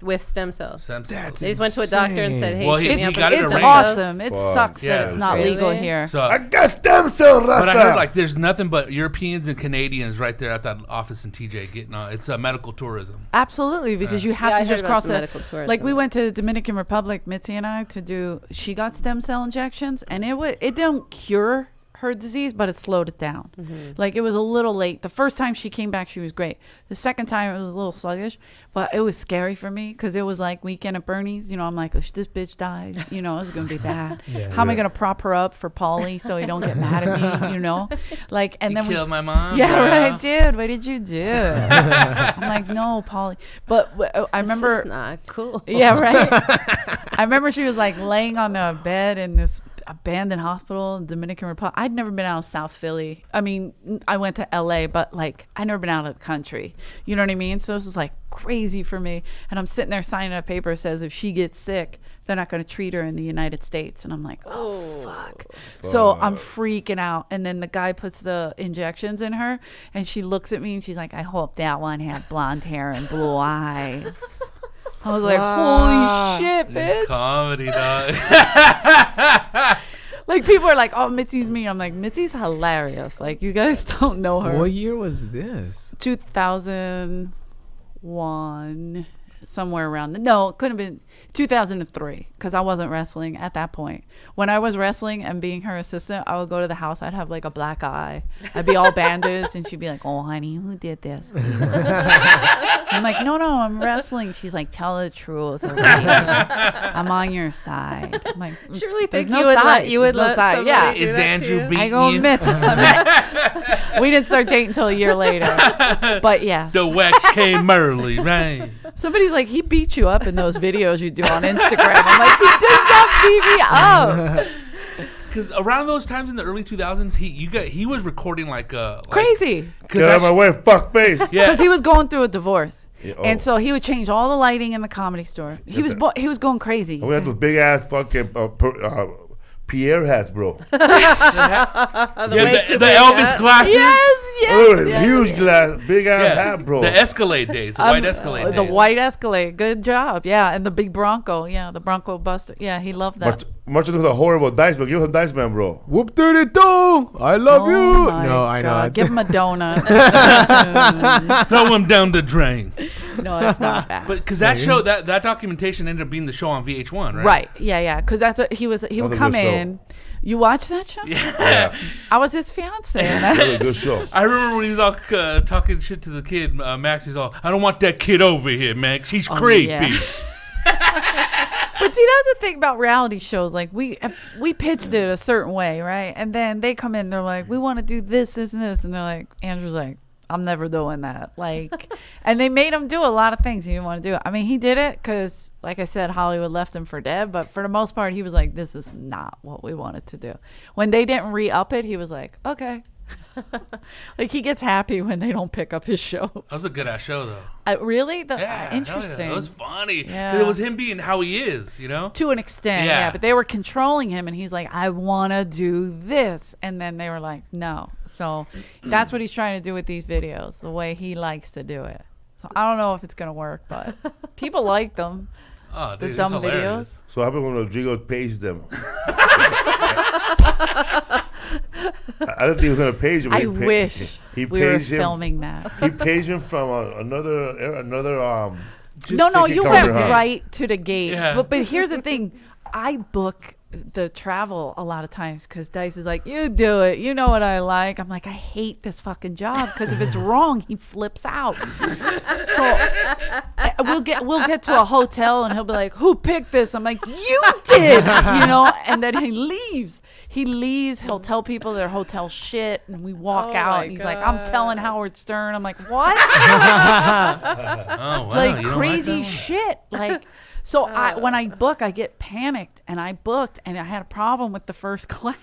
With stem cells. Stem cells. They just went to a doctor and said, "Hey, Well, shoot he me up got with it stem it's arranged. cells." awesome. It Fuck. sucks Yeah, that it's not really? legal here. So, I got stem cell, Raza. but I heard like there's nothing but Europeans and Canadians right there at that office in TJ getting on. It's medical tourism. Absolutely, because you have Yeah, I to heard just about cross some the medical tourism. like we went to Dominican Republic, Mitzi and I, to do. She got stem cell injections, and it didn't cure her disease, but it slowed it down. Like it was a little late. The first time she came back, she was great. The second time it was a little sluggish, but it was scary for me because it was like Weekend at Bernie's. You know, I'm like, if this bitch dies, you know, it's gonna be bad. How am I gonna prop her up for Paulie so he don't get mad at me? You know, like and You then we. killed my mom. Yeah, bro. right, dude. What did you do? I'm like, no, Polly. But I remember. It's not cool. Yeah, right. I remember she was like laying on a bed in this abandoned hospital in Dominican Republic. I'd never been out of South Philly. I mean, I went to LA, but like I'd never been out of the country. You know what I mean? So this was like crazy for me. And I'm sitting there signing a paper that says if she gets sick, they're not going to treat her in the United States. And I'm like, oh, fuck. So I'm freaking out. And then the guy puts the injections in her, and she looks at me, and she's like, I hope that one had blonde hair and blue eyes. I was like, holy shit, bitch. It's comedy, dog. Like, people are like, oh, Mitzi's mean. I'm like, Mitzi's hilarious. Like, you guys don't know her. What year was this? 2001, somewhere around. No, it couldn't have been 2003, because I wasn't wrestling at that point. When I was wrestling and being her assistant, I would go to the house. I'd have like a black eye. I'd be all bandaged, and she'd be like, oh, honey, who did this? I'm like, no, I'm wrestling. She's like, tell the truth. Okay? I'm on your side. I'm like, She really there's think no you would side. let you would There's no let side. somebody Yeah. do Is that to Andrew you? beating I go you? admit. We didn't start dating until a year later. But yeah. The wax came early, right? Somebody's like, he beat you up in those videos you do on Instagram. I'm like, he does not beat me up. Because around those times in the early 2000s, he was recording like Crazy. Get out of my way, fuck face. Yeah. Because he was going through a divorce. Yeah, And so he would change all the lighting in the Comedy Store. He was going crazy. We had those big ass fucking Pierre hats, bro. The Elvis glasses. Yes. Huge glass, big ass hat, bro. The Escalade days, the white Escalade The days. white Escalade. Good job. Yeah. And the big Bronco. Yeah. The Bronco Buster. Yeah. He loved that. Much of the horrible dice, but give him dice man, bro. Whoop doo doo! I love you. My No, I know. God. Give him a donut. Throw him down the drain. No, that's not bad. But because that show, that documentation ended up being the show on VH1, right? Right. Yeah. Because that's what he was. He would That was a come good show. in. You watched that show? Yeah. I was his fiance. That was a good show. I remember when he was all talking shit to the kid, Max. He's all, I don't want that kid over here, Max. She's creepy. Yeah. But see, that's the thing about reality shows. Like, we pitched it a certain way, right? And then they come in, they're like, we want to do this, and they're like, Andrew's like, I'm never doing that. Like, and they made him do a lot of things he didn't want to do. I mean, he did it because, like I said, Hollywood left him for dead. But for the most part, he was like, this is not what we wanted to do. When they didn't re-up it, he was like, okay. Like, he gets happy when they don't pick up his show. That was a good ass show, though. Really? Yeah, Interesting. It was funny. Yeah. It was him being how he is, you know? To an extent, Yeah. yeah. But they were controlling him, and he's like, I want to do this. And then they were like, no. So that's what he's trying to do with these videos, the way he likes to do it. So I don't know if it's going to work, but people like them. Oh, The dude, dumb it's hilarious. videos. So how about when Rodrigo paged them? I don't think he was gonna page him. I He wish he we were paged him. filming that. He paged him from another. No, you ticket went counter, huh? right to the gate. Yeah. But here's the thing. I book the travel a lot of times because Dice is like, you do it. You know what I like. I'm like, I hate this fucking job because if it's wrong, he flips out. So we'll get to a hotel and he'll be like, who picked this? I'm like, you did, you know. And then he leaves. He'll tell people their hotel shit, and we walk Oh out, my and he's like, I'm telling Howard Stern. I'm like, what? Oh, wow. Like you don't crazy that one? shit. Like, so when I book, I get panicked, and I booked, and I had a problem with the first class.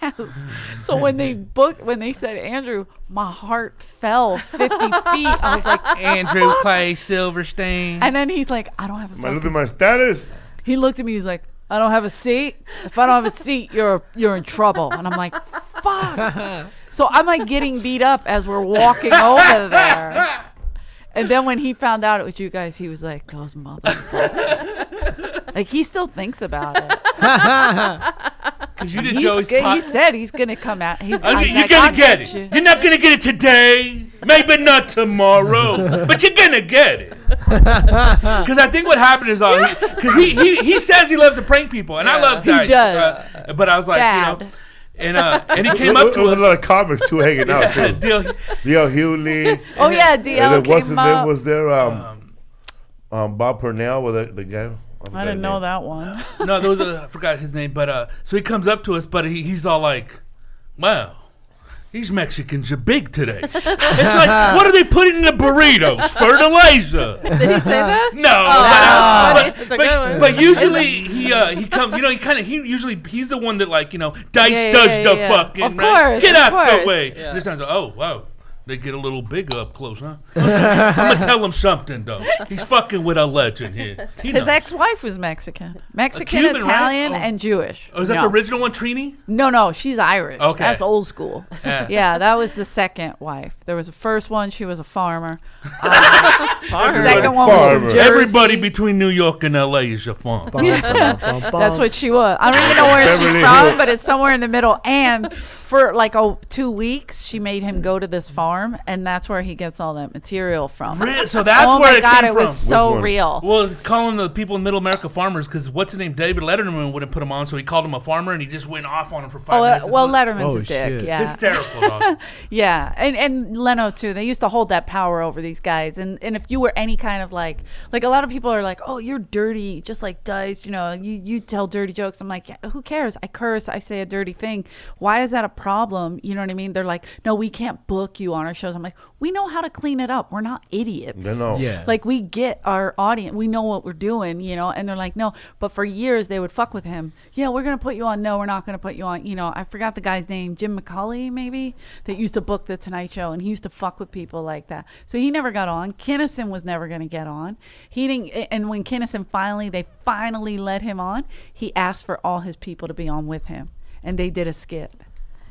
So when they said Andrew, my heart fell 50 feet. I was like, Andrew fuck. Clay Silverstein. And then he's like, I don't have a Am I losing fucking. my status? He looked at me. He's like, I don't have a seat. If I don't have a seat, you're in trouble. And I'm like, fuck. So I'm like getting beat up as we're walking over there. And then when he found out it was you guys, he was like, those motherfuckers. Like, he still thinks about it. Because you did Joey's He said he's going to come out. You're gonna get it. You're not gonna get it today, maybe not tomorrow, but you're gonna get it. Because I think what happened is, because he says he loves to prank people, and I love guys. does. But I was like, Bad. you know, and he came up There was to a lot us. of comics too hanging out too. Deal. D.L. Hewley. Oh, yeah, And DL then what's his came name up. was there? Bob Purnell with the guy. I didn't know that one. No, there was I forgot his name, but so he comes up to us, but he's all like, "Wow, these Mexicans are big today." It's like, what are they putting in the burritos? Fertilizer. Did he say that? No, That's a good one. but usually he comes, you know, he's the one that, like, you know, Dice does the yeah. fucking Of right? course, Get of out the course. way. Yeah. This time's like, oh wow, They get a little bigger up close, huh? I'm gonna tell him something though. He's fucking with a legend here. His ex-wife was Mexican, Cuban, Italian, right? and Jewish. Oh, is that the original one, Trini? No, she's Irish. Okay. That's old school. Yeah. Yeah, that was the second wife. There was the first one. She was a farmer. The second one was from Farmer. Jersey. Everybody between New York and LA is a farm. That's what she was. I don't even know where Beverly she's from, Hills. but it's somewhere in the middle. And for like 2 weeks, she made him go to this farm, and that's where he gets all that material from. So that's Oh where my it God, came it from. was so Which one? real. Well, calling the people in Middle America farmers because what's his name? David Letterman wouldn't put him on, so he called him a farmer, and he just went off on him for 5 minutes. Well, It's Letterman's Oh, a dick. shit. Yeah. hysterical, dog. Yeah, and Leno too. They used to hold that power over these guys, and if you were any kind of like a lot of people are like, oh, you're dirty, just like Dice. You know, you tell dirty jokes. I'm like, yeah, who cares? I curse. I say a dirty thing. Why is that a problem? You know what I mean? They're like, no, we can't book you on our shows. I'm like, we know how to clean it up. We're not idiots. They know. Yeah. Like we get our audience, we know what we're doing, you know, and they're like, no, but for years they would fuck with him. Yeah, we're going to put you on. No, we're not going to put you on. You know, I forgot the guy's name, Jim McCauley maybe, that used to book the Tonight Show, and he used to fuck with people like that. So he never got on. Kinnison was never going to get on. He didn't, and when Kinnison they finally let him on, he asked for all his people to be on with him, and they did a skit.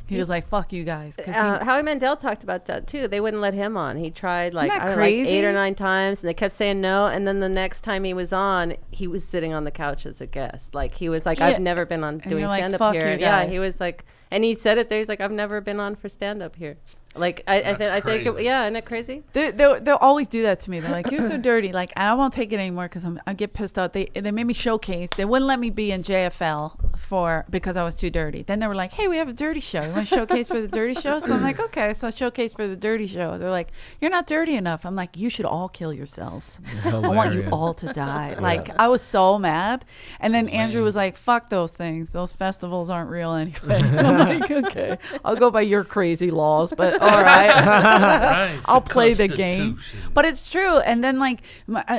He was like, fuck you guys. 'Cause Howie Mandel talked about that too. They wouldn't let him on. He tried like, Isn't that I don't know, like crazy? 8 or 9 times, and they kept saying no. And then the next time he was on, he was sitting on the couch as a guest. Like he was like, Yeah. I've never been on And doing you're like, stand up "Fuck here. you Yeah, guys." he was like, and he said it there. He's like, I've never been on for stand up here. Like I think crazy. yeah, isn't that crazy? They'll always do that to me. They're like, you're so dirty. Like, I won't take it anymore because I get pissed off. They made me showcase. They wouldn't let me be in JFL because I was too dirty. Then they were like, hey, we have a dirty show. You want to showcase for the dirty show? So I'm like, okay. So I showcase for the dirty show. They're like, you're not dirty enough. I'm like, you should all kill yourselves. I want you Hilarious. all to die. Like, I was so mad. And then Andrew was like, fuck those things. Those festivals aren't real anyway. And I'm like, okay, I'll go by your crazy laws, but all right. Right. I'll It's a play the game. constitution. But it's true. And then like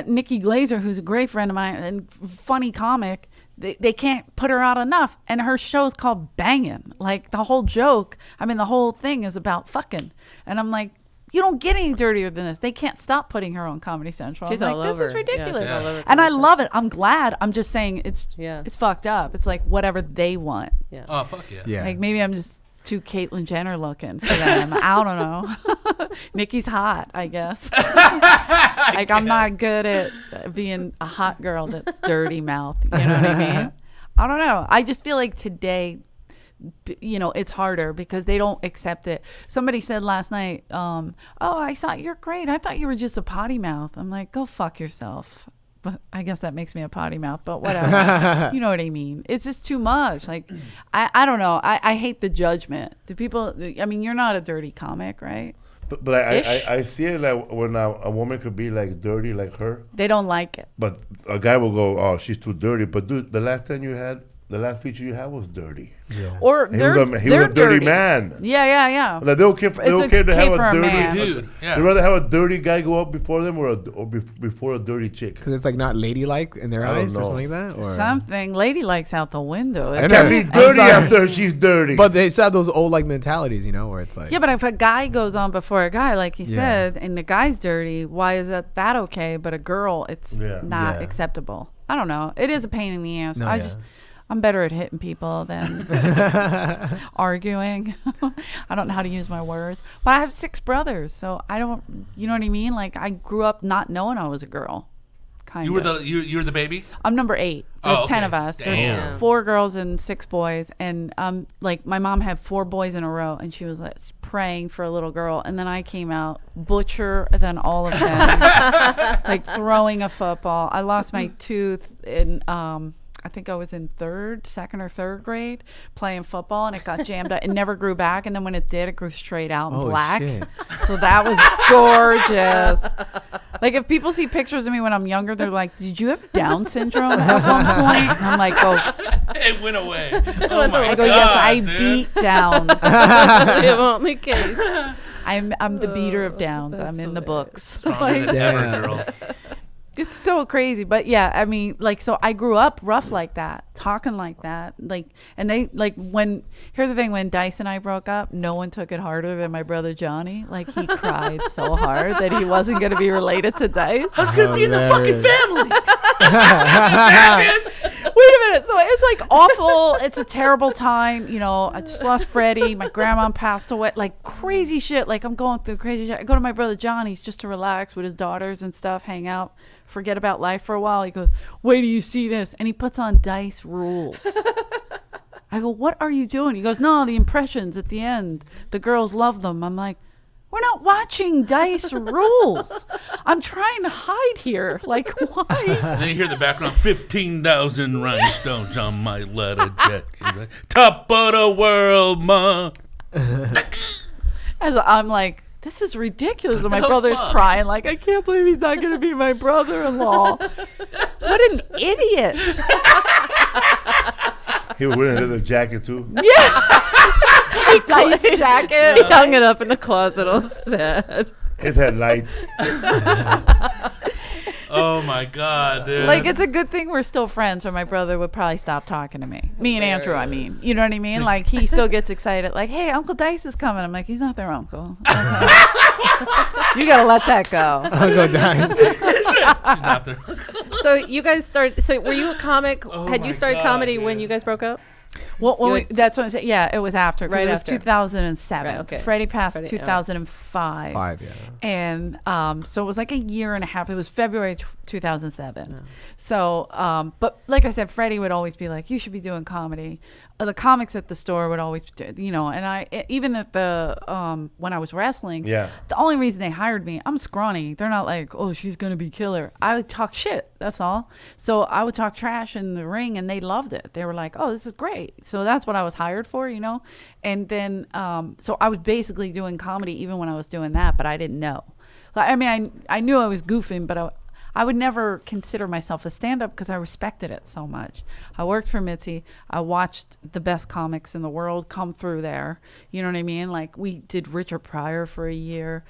Nikki Glazer, who's a great friend of mine and funny comic, they can't put her out enough. And her show's called Bangin'. Like the whole joke, the whole thing is about fucking. And I'm like, you don't get any dirtier than this. They can't stop putting her on Comedy Central. She's I'm all like, over. this is ridiculous. Yeah, she's all over And I Comedy love it. I'm glad. I'm just saying it's Yeah. fucked up. It's like whatever they want. Oh, fuck yeah. Yeah. Like maybe I'm just too Caitlyn Jenner looking for them. I don't know. Nikki's hot, I guess. Like I'm not good at being a hot girl that's dirty mouth. You know what I mean? I don't know. I just feel like today, it's harder because they don't accept it. Somebody said last night, oh, I thought you're great. I thought you were just a potty mouth. I'm like, go fuck yourself. But I guess that makes me a potty mouth, but whatever. You know what I mean? It's just too much. Like, I don't know. I hate the judgment. Do people, you're not a dirty comic, right? But I see it like when a woman could be like dirty like her, They don't like it. but a guy will go, oh, she's too dirty. But dude, the last feature you had was dirty. Or He they're was a dirty man. Yeah. Like they don't care, they It's don't care to okay have for a a dirty man. Dude, yeah. They'd rather have a dirty guy go up before them or before a dirty chick. Because it's like not ladylike in their I don't eyes or know. something like that? Or? Something. Lady likes out the window. I It's- know. Can't be I'm dirty sorry. after she's dirty. But they still have those old like mentalities, where it's like. Yeah, but if a guy goes on before a guy, like he Yeah. said, and the guy's dirty, why is that okay? But a girl, it's Yeah. not Yeah. acceptable. I don't know. It is a pain in the ass. No, yeah. I'm better at hitting people than arguing. I don't know how to use my words. But I have 6 brothers, so I don't, you know what I mean? Like I grew up not knowing I was a girl. Kind You were of. you were the baby? I'm number 8. There's Oh, 10 okay. of us. Damn. There's 4 girls and 6 boys. And like my mom had 4 boys in a row, and she was like praying for a little girl. And then I came out butcher than all of them, like throwing a football. I lost my tooth in I think I was in 2nd or 3rd grade playing football, and it got jammed up. It never grew back, and then when it did, it grew straight out and Oh, black. shit. So that was gorgeous. Like if people see pictures of me when I'm younger, they're like, "Did you have Down syndrome at one point?" And I'm like, It went away. Oh my I go, God, yes, I dude. beat Downs. The only case. I'm the beater of Downs. I'm in the books. Stronger than Damn. ever, girls. It's so crazy. But yeah, I mean, like, so I grew up rough like that, talking like that. Like, and they, like, here's the thing, when Dice and I broke up, no one took it harder than my brother Johnny. Like, he cried so hard that he wasn't going to be related to Dice. I was gonna be in the fucking family. Wait a minute. So it's like awful. It's a terrible time. You know, I just lost Freddie. My grandma passed away. Like crazy shit. Like I'm going through crazy shit. I go to my brother Johnny's just to relax with his daughters and stuff, hang out, forget about life for a while. He goes, wait till you see this. And he puts on Dice Rules. I go, what are you doing? He goes, no, the impressions at the end. The girls love them. I'm like, we're not watching Dice Rules. I'm trying to hide here. Like, why? And then you hear the background, 15,000 rhinestones on my leather jacket. Top of the world, ma. As I'm like, this is ridiculous. And my brother's crying like, I can't believe he's not going to be my brother-in-law. What an idiot. He was wearing a leather jacket too. Yeah. Dice jacket. He hung it up in the closet all sad. It had lights. Oh my God, dude. Like, it's a good thing we're still friends, or my brother would probably stop talking to me. Me and Andrew, I mean. You know what I mean? Like, he still gets excited. Like, hey, Uncle Dice is coming. I'm like, he's not their uncle. You got to let that go. Uncle Dice. Not the- So you guys started. So were you a comic? Had my you started God, comedy dude. when you guys broke up? Well, that's what I'm saying. Yeah, it was after. 'Cause Right it was after. 2007. Right, okay. Freddie passed Freddie, 2005. 5, yeah. And so it was like a year and a half. It was February 2007. So, but like I said, Freddie would always be like, you should be doing comedy. The comics at the store would always, you know, and even at the, when I was wrestling, Yeah. the only reason they hired me, I'm scrawny. They're not like, oh, she's going to be killer. I would talk shit. That's all. So I would talk trash in the ring and they loved it. They were like, oh, this is great. So that's what I was hired for, you know? And then, so I was basically doing comedy even when I was doing that, but I didn't know. Like, I mean, I knew I was goofing, but I would never consider myself a stand-up because I respected it so much. I worked for Mitzi. I watched the best comics in the world come through there. You know what I mean? Like, we did Richard Pryor for a year,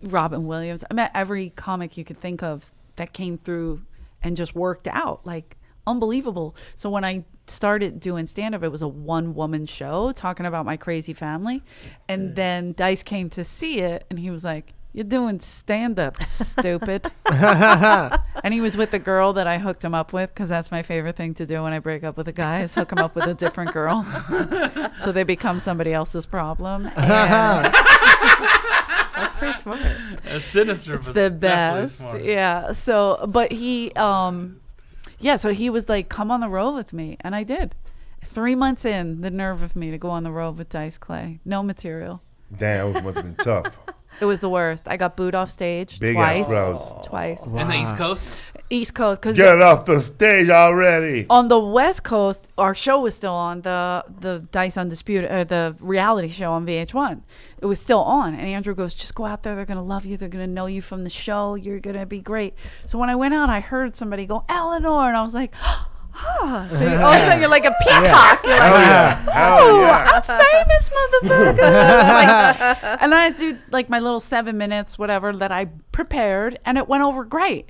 Robin Williams. I met every comic you could think of that came through and just worked out. Like, unbelievable. So when I started doing stand-up, it was a one-woman show talking about my crazy family. And then Dice came to see it, and he was like, you're doing stand-up, stupid. And he was with the girl that I hooked him up with, because that's my favorite thing to do when I break up with a guy, is hook him up with a different girl. So they become somebody else's problem. And That's pretty smart. That's sinister. it's but the definitely best. smart. Yeah. So, but he, yeah, so he was like, come on the road with me. And I did. 3 months in, the nerve of me to go on the road with Dice Clay. No material. Damn, it must have been tough. It was the worst. I got booed off stage Big twice. ass crowds. Twice. In the East Coast? East Coast. Because Get off the stage already. on the West Coast, our show was still on, the Dice Undisputed, the reality show on VH1. It was still on. And Andrew goes, just go out there. They're going to love you. They're going to know you from the show. You're going to be great. So when I went out, I heard somebody go, Eleanor. And I was like, ah. So all of a sudden, you're like a peacock. You're Hell like, yeah. Hell yeah. I'm famous, motherfucker. Like, and then I do like my little 7 minutes, whatever, that I prepared. And it went over great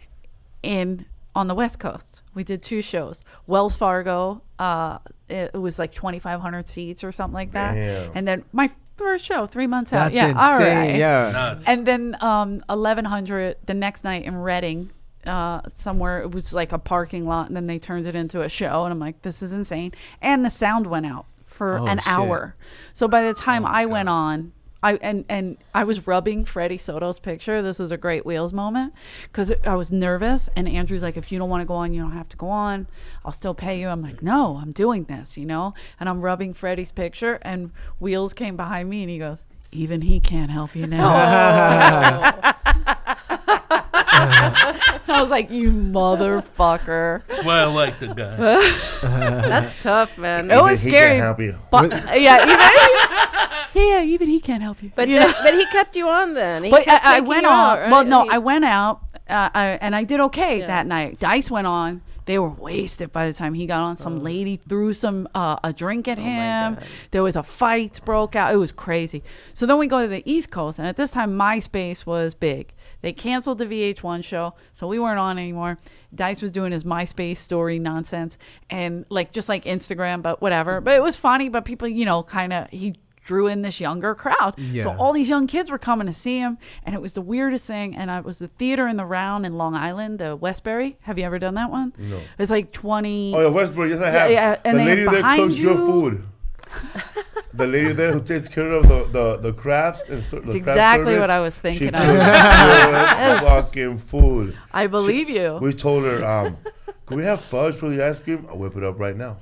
on the West Coast. We did 2 shows. Wells Fargo, it was like 2,500 seats or something like that. Damn. And then my first show, 3 months out. That's Yeah, insane. all right. Yeah. Nuts. And then 1,100 the next night in Reading, somewhere. It was like a parking lot, and then they turned it into a show. And I'm like, this is insane. And the sound went out for Oh, an shit. hour. So by the time I went on, I was rubbing Freddie Soto's picture. This is a great Wheels moment, because I was nervous, and Andrew's like, if you don't want to go on, you don't have to go on. I'll still pay you. I'm like, no, I'm doing this, you know? And I'm rubbing Freddie's picture, and Wheels came behind me, and he goes, even he can't help you now. I was like, you motherfucker. That's why I like the guy. That's tough, man. It was He scary. can't help you. But even he can't help you. But you know? but he kept you on then. He But kept I taking went you on. out, right? Well, no, He- I went out, and I did okay Yeah. that night. Dice went on, They were wasted by the time he got on. Some lady threw a drink at him. God. There was a fight broke out. It was crazy. So then we go to the East Coast, and at this time, MySpace was big. They canceled the VH1 show, so we weren't on anymore. Dice was doing his MySpace story nonsense, and just like Instagram, but whatever. But it was funny, but people, he drew in this younger crowd. Yeah. So all these young kids were coming to see him, and it was the weirdest thing. And it was the theater in the Round in Long Island, the Westbury. Have you ever done that one? No. It's like 20. Oh, yeah, Westbury. Yes, I have. Yeah, and the then lady there behind cooks your you- food. The lady there who takes care of the crafts and the It's craft exactly service, what I was she thinking cooks of. good fucking food. I believe you. We told her, can we have fudge for the ice cream? I'll whip it up right now.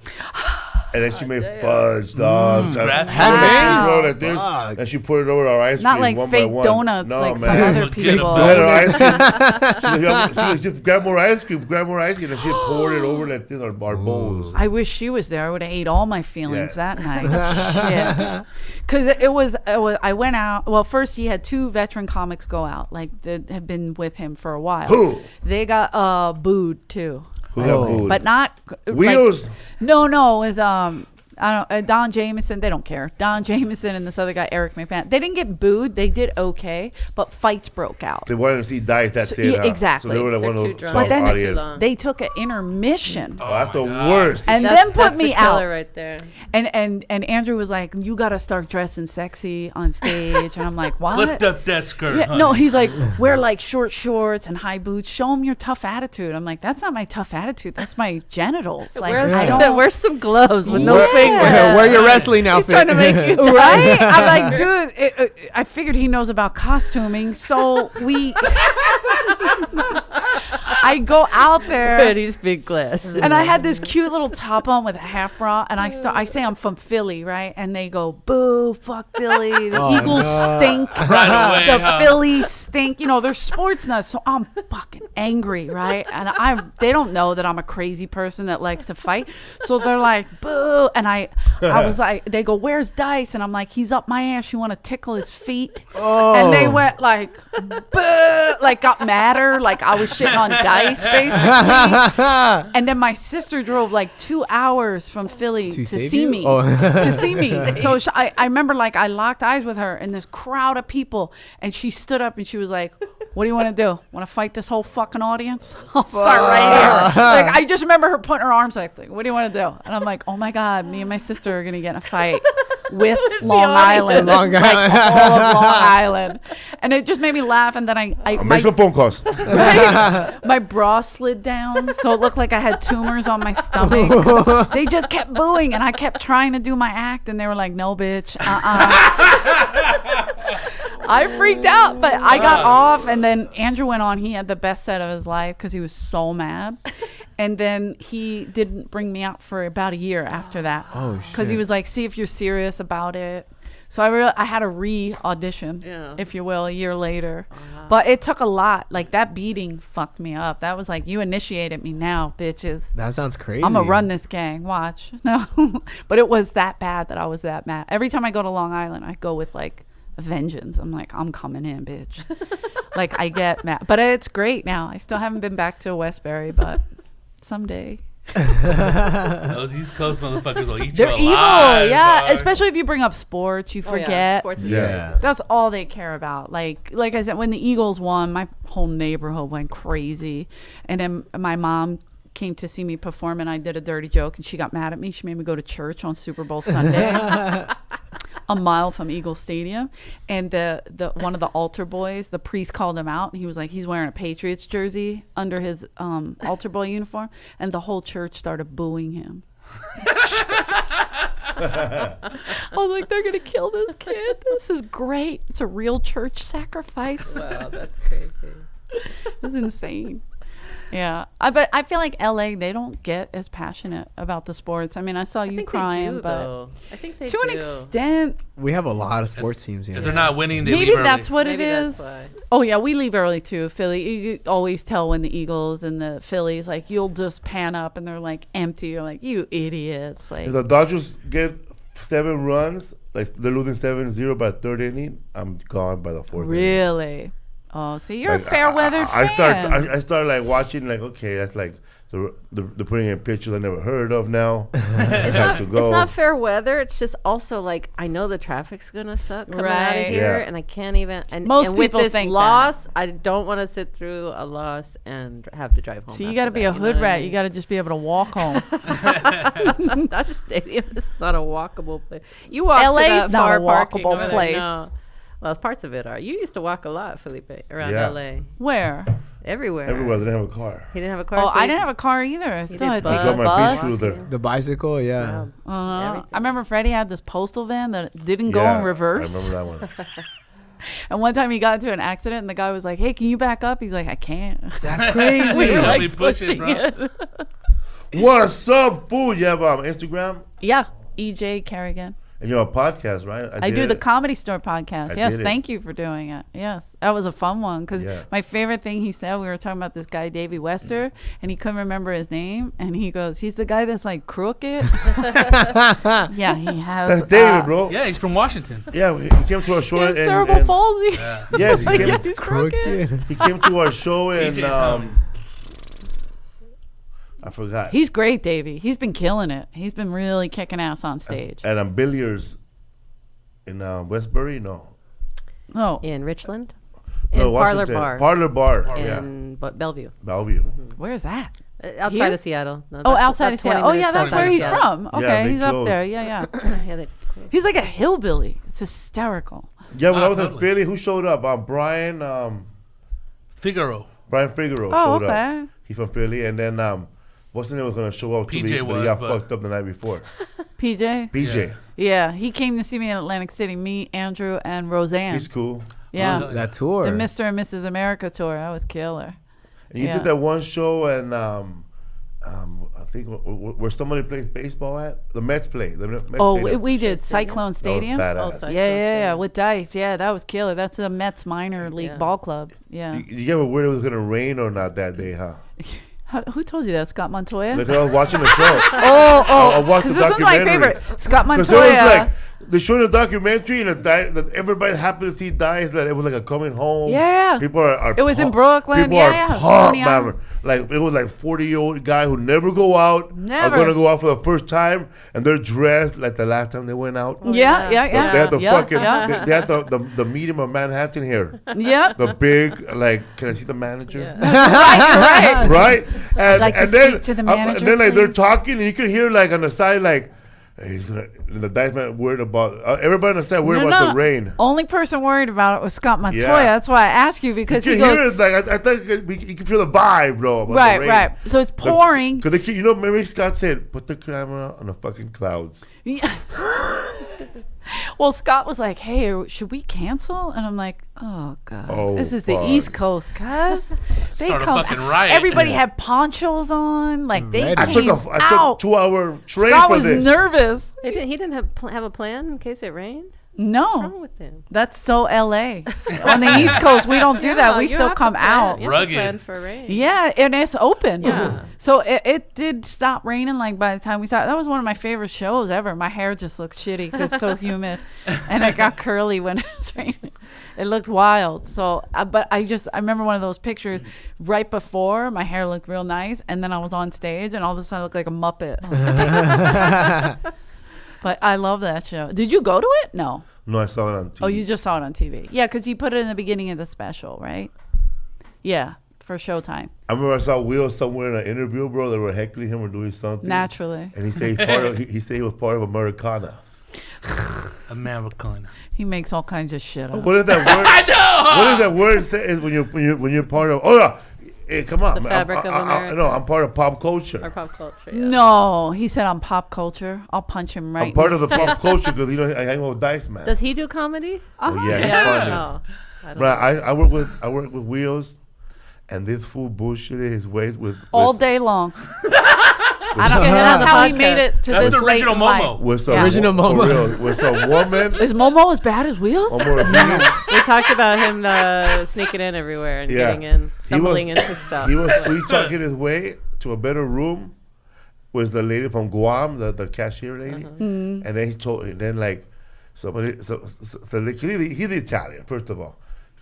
And then she made fudge, dogs. Wow. Like this, Fuck. and she put it over our ice Not cream like one fake by one. donuts No, like man. some other Forget people. We about had her ice cream. She grab more ice cream, and she poured it over like this, our bowls. I wish she was there. I would have ate all my feelings Yeah. that night. Shit. Because it was, I went out. Well, first he had 2 veteran comics go out, that have been with him for a while. Who? They got booed too. Who got booed? But not Wheels. No, it was I don't Don Jameson. They don't care. Don Jameson and this other guy Eric McMahon. They didn't get booed. They did okay, but fights broke out. They wanted to see Dice. That's it. yeah, huh? exactly. So they were like They're one of too those drunk. tough But then audience. they took an intermission. Oh, that's the God. worst. And That's then put the me killer out. right there. And Andrew was like, "You gotta start dressing sexy on stage." And I'm like, "What?" Lift up that skirt. Yeah, honey. no, he's like, wear like short shorts and high boots. Show him your tough attitude. I'm like, that's not my tough attitude. That's my genitals. Like, I don't. Wear some gloves with no Wear- fingers. Wear your wrestling outfit. He's trying to make you Right? I'm like, dude, I figured he knows about costuming. So I go out there. Freddie's big glasses. And I had this cute little top on with a half bra, and I say I'm from Philly, right? And they go, boo, fuck Philly. The Eagles stink. Right away, The huh? Phillies stink. They're sports nuts. So I'm fucking angry, right? And they don't know that I'm a crazy person that likes to fight. So they're like, boo. And I was like, they go, where's Dice? And I'm like, he's up my ass. You want to tickle his feet? And they went like, boo, like got madder. Like I was shitting on Dice, basically. And then my sister drove like 2 hours from Philly to save see you? me. Oh. To see me. So I remember like I locked eyes with her in this crowd of people, and she stood up and she was like, what do you want to do? Want to fight this whole fucking audience? I'll start right here. Like I just remember her putting her arms like, what do you want to do? And I'm like, oh my God, me and my sister are going to get in a fight with Long Island. Long Like all of Long Island. And it just made me laugh. And then I'll make some phone calls. my bra slid down, so it looked like I had tumors on my stomach. They just kept booing, and I kept trying to do my act, and they were like, no, bitch, I freaked out, but I got off, and then Andrew went on. He had the best set of his life because he was so mad. And then he didn't bring me out for about a year after that. Oh, Because he shit. was like, see if you're serious about it. So I had a re-audition, if you will, a year later. But it took a lot. Like, that beating fucked me up. That was like, you initiated me now, bitches. That sounds crazy. I'm going to run this gang. Watch. No. But it was that bad that I was that mad. Every time I go to Long Island, I go with, like, a vengeance. I'm like, I'm coming in, bitch. Like, I get mad. But it's great now. I still haven't been back to Westbury, but someday. Those East Coast motherfuckers will eat They're you evil, alive. yeah. dog. Especially if you bring up sports, you forget. Sports is Yeah. That's all they care about. Like I said, when the Eagles won, my whole neighborhood went crazy. And then my mom came to see me perform, and I did a dirty joke, and she got mad at me. She made me go to church on Super Bowl Sunday. A mile from Eagle Stadium, and the one of the altar boys, the priest called him out. He was like, he's wearing a Patriots jersey under his altar boy uniform, and the whole church started booing him. I was like, they're gonna kill this kid. This is great. It's a real church sacrifice. Wow, that's crazy. It's insane. Yeah, but I feel like LA, they don't get as passionate about the sports. I mean, I saw you think crying, they do, but though. I think they to do. an extent, We have a lot of sports teams here. If they're not winning, they maybe leave early. that's what Maybe it that's is. why. Oh yeah, we leave early too. Philly, you always tell when the Eagles and the Phillies, like, you'll just pan up and they're like empty. You're like, you idiots. Like, If the Dodgers get 7 runs, like they're losing 7-0 by third inning, I'm gone by the fourth. inning. really? Oh, see, you're Like, a fair weather fan. I start like watching, like, okay, that's like They're putting in pictures I never heard of now. It's Time to go. It's not fair weather. It's just also like I know the traffic's gonna suck coming out Right. of here, Yeah. and I can't even. And Most and with people this think that. loss, I don't want to sit through a loss and have to drive home. So you after got to be that, a know hood what I rat. mean? You got to just be able to walk home. Dodger Stadium is not a walkable place. You walk LA to 's that not far a parking walkable over there. place. No. Well, parts of it are. You used to walk a lot, Felipe, around Yeah. LA. Where? Everywhere. Everywhere they didn't have a car. He didn't have a car. Oh, so I he- didn't have a car either. I still did had to I take drove a my bus. beach through there. The bicycle, yeah. Everything. I remember Freddie had this postal van that didn't go Yeah, in reverse. I remember that one. And one time he got into an accident, and the guy was like, "Hey, can you back up?" He's like, "I can't." That's crazy. We were Don't like be pushing, bro. it. What's up, fool? You have Instagram Yeah, EJ Kerrigan. and you're on a podcast, right? I do did the it. Comedy Store podcast. I Yes, did it. thank you for doing it. Yes, that was a fun one because Yeah. my favorite thing he said, we were talking about this guy Davey Wester, and he couldn't remember his name, and he goes, "He's the guy that's like crooked." Yeah, he has. That's David, bro. Yeah, he's from Washington. Yeah, he came to our show He has and, cerebral palsy. Yeah. yes, he Like, came, yes, he's crooked. Crooked. he came to our show and PJ's home. I forgot. He's great, Davey. He's been killing it. He's been really kicking ass on stage. And Billiards in Westbury, no. Oh, In Richland? In No, Parlor Washington. Bar. Parlor Bar, yeah. In Bellevue. Bellevue. where's that? Outside Here? of Seattle. No, Oh, that's outside about of 20 Seattle. Oh, yeah, minutes that's outside where of he's Seattle. from. Yeah, Okay, they he's up closed. there. Yeah, yeah. Yeah, they just closed. He's like a hillbilly. It's hysterical. Yeah, when I was in totally. Philly, who showed up? Brian Figaro. Figaro Oh, showed okay. up. He's from Philly. And then what's the name was going to show up too, PJ but he got was, but- fucked up the night before. PJ? BJ. Yeah, he came to see me in Atlantic City. Me, Andrew, and Roseanne. He's cool. Yeah. Oh, That tour. The Mr. and Mrs. America tour. That was killer. And you Yeah. did that one show and I think where somebody plays baseball at? The Mets play. The Mets Oh, played we did Stadium? Cyclone at- Stadium. That was Oh, badass. Cyclone Yeah, yeah, yeah, Stadium. with Dice. Yeah, that was killer. That's the Mets minor league Yeah. ball club. Yeah. You ever worried it was going to rain or not that day, huh? Who told you that? Scott Montoya? Because I was watching the show. Oh, I watched because the this was my documentary. favorite. Scott Because it was Montoya. like, they showed a documentary and that everybody happened to see Dice, that it was like a coming home. Yeah. People are It was in pumped. Brooklyn. People Yeah, are yeah. pumped, 20 hours. man. Like, it was like 40-year-old guy who never go out. Are Never. going to go out for the first time. And they're dressed like the last time they went out. Yeah, yeah, They yeah. had the yeah, fucking, yeah. they had the medium of Manhattan here. Yep. The big, like, can I see the manager? Right. Right? And, like to and then, speak to the and manager, then like they're please. talking, and you could hear like on the side, like he's gonna. The Dice Man worried about everybody on the side worried about the rain. Only person worried about it was Scott Montoya. Yeah. That's why I asked you You because can he hear goes, it, like I think you can feel the vibe, bro. About right, the rain. right. So it's pouring. Because you know, maybe Scott said, "Put the camera on the fucking clouds." Yeah. Well, Scott was like, "Hey, should we cancel?" And I'm like, "Oh God, Oh, this is the fuck. East Coast, cuz they Start a come. fucking riot. Everybody had ponchos on, like they Ready. I took came I out. took 2-hour train Scott for was this. nervous. He didn't have a plan in case it rained? What's No, wrong with him? that's so LA. On the East Coast, we don't do that. Yeah, We you still have to come plan- out. you have to Rugged. plan for rain. Yeah, and it's open. Yeah. So it did stop raining. Like by the time we saw, that was one of my favorite shows ever. My hair just looked shitty because it's so humid, and it got curly when it was raining. It looked wild. So, but I remember one of those pictures right before my hair looked real nice, and then I was on stage, and all of a sudden I looked like a Muppet. I was like, but I love that show. Did you go to it? No. No, I saw it on TV. Oh, you just saw it on TV. Yeah, because you put it in the beginning of the special, right? Yeah, for Showtime. I remember I saw Will somewhere in an interview, bro. They were heckling him or doing something. Naturally. And he said he's part of. He said he was part of Americana. Americana. He makes all kinds of shit up. What is that word? I know. What does that word say? Is when you're part of? Oh yeah, hey, come on. The man. fabric of America. No, I'm part of pop Or culture. pop culture. Yeah. No, he said I'm pop culture. I'll punch him right. I'm part in of the pop culture because I hang out with Dice Man. Does he do comedy? Oh yeah, he's Yeah. funny. No. I don't Right, know. I work with Wheels, and this fool bullshitted his ways with all day long. I don't get That's it. how he made it to That's this late original in life. Momo. with some Yeah. Original for Momo. real, with some woman. Is Momo as bad as Wheels? We talked about him sneaking in everywhere and Yeah. getting in, He was- stumbling into stuff. He was sweet talking his way to a better room with the lady from Guam, the cashier lady, and then like somebody, like, he's Italian first of all.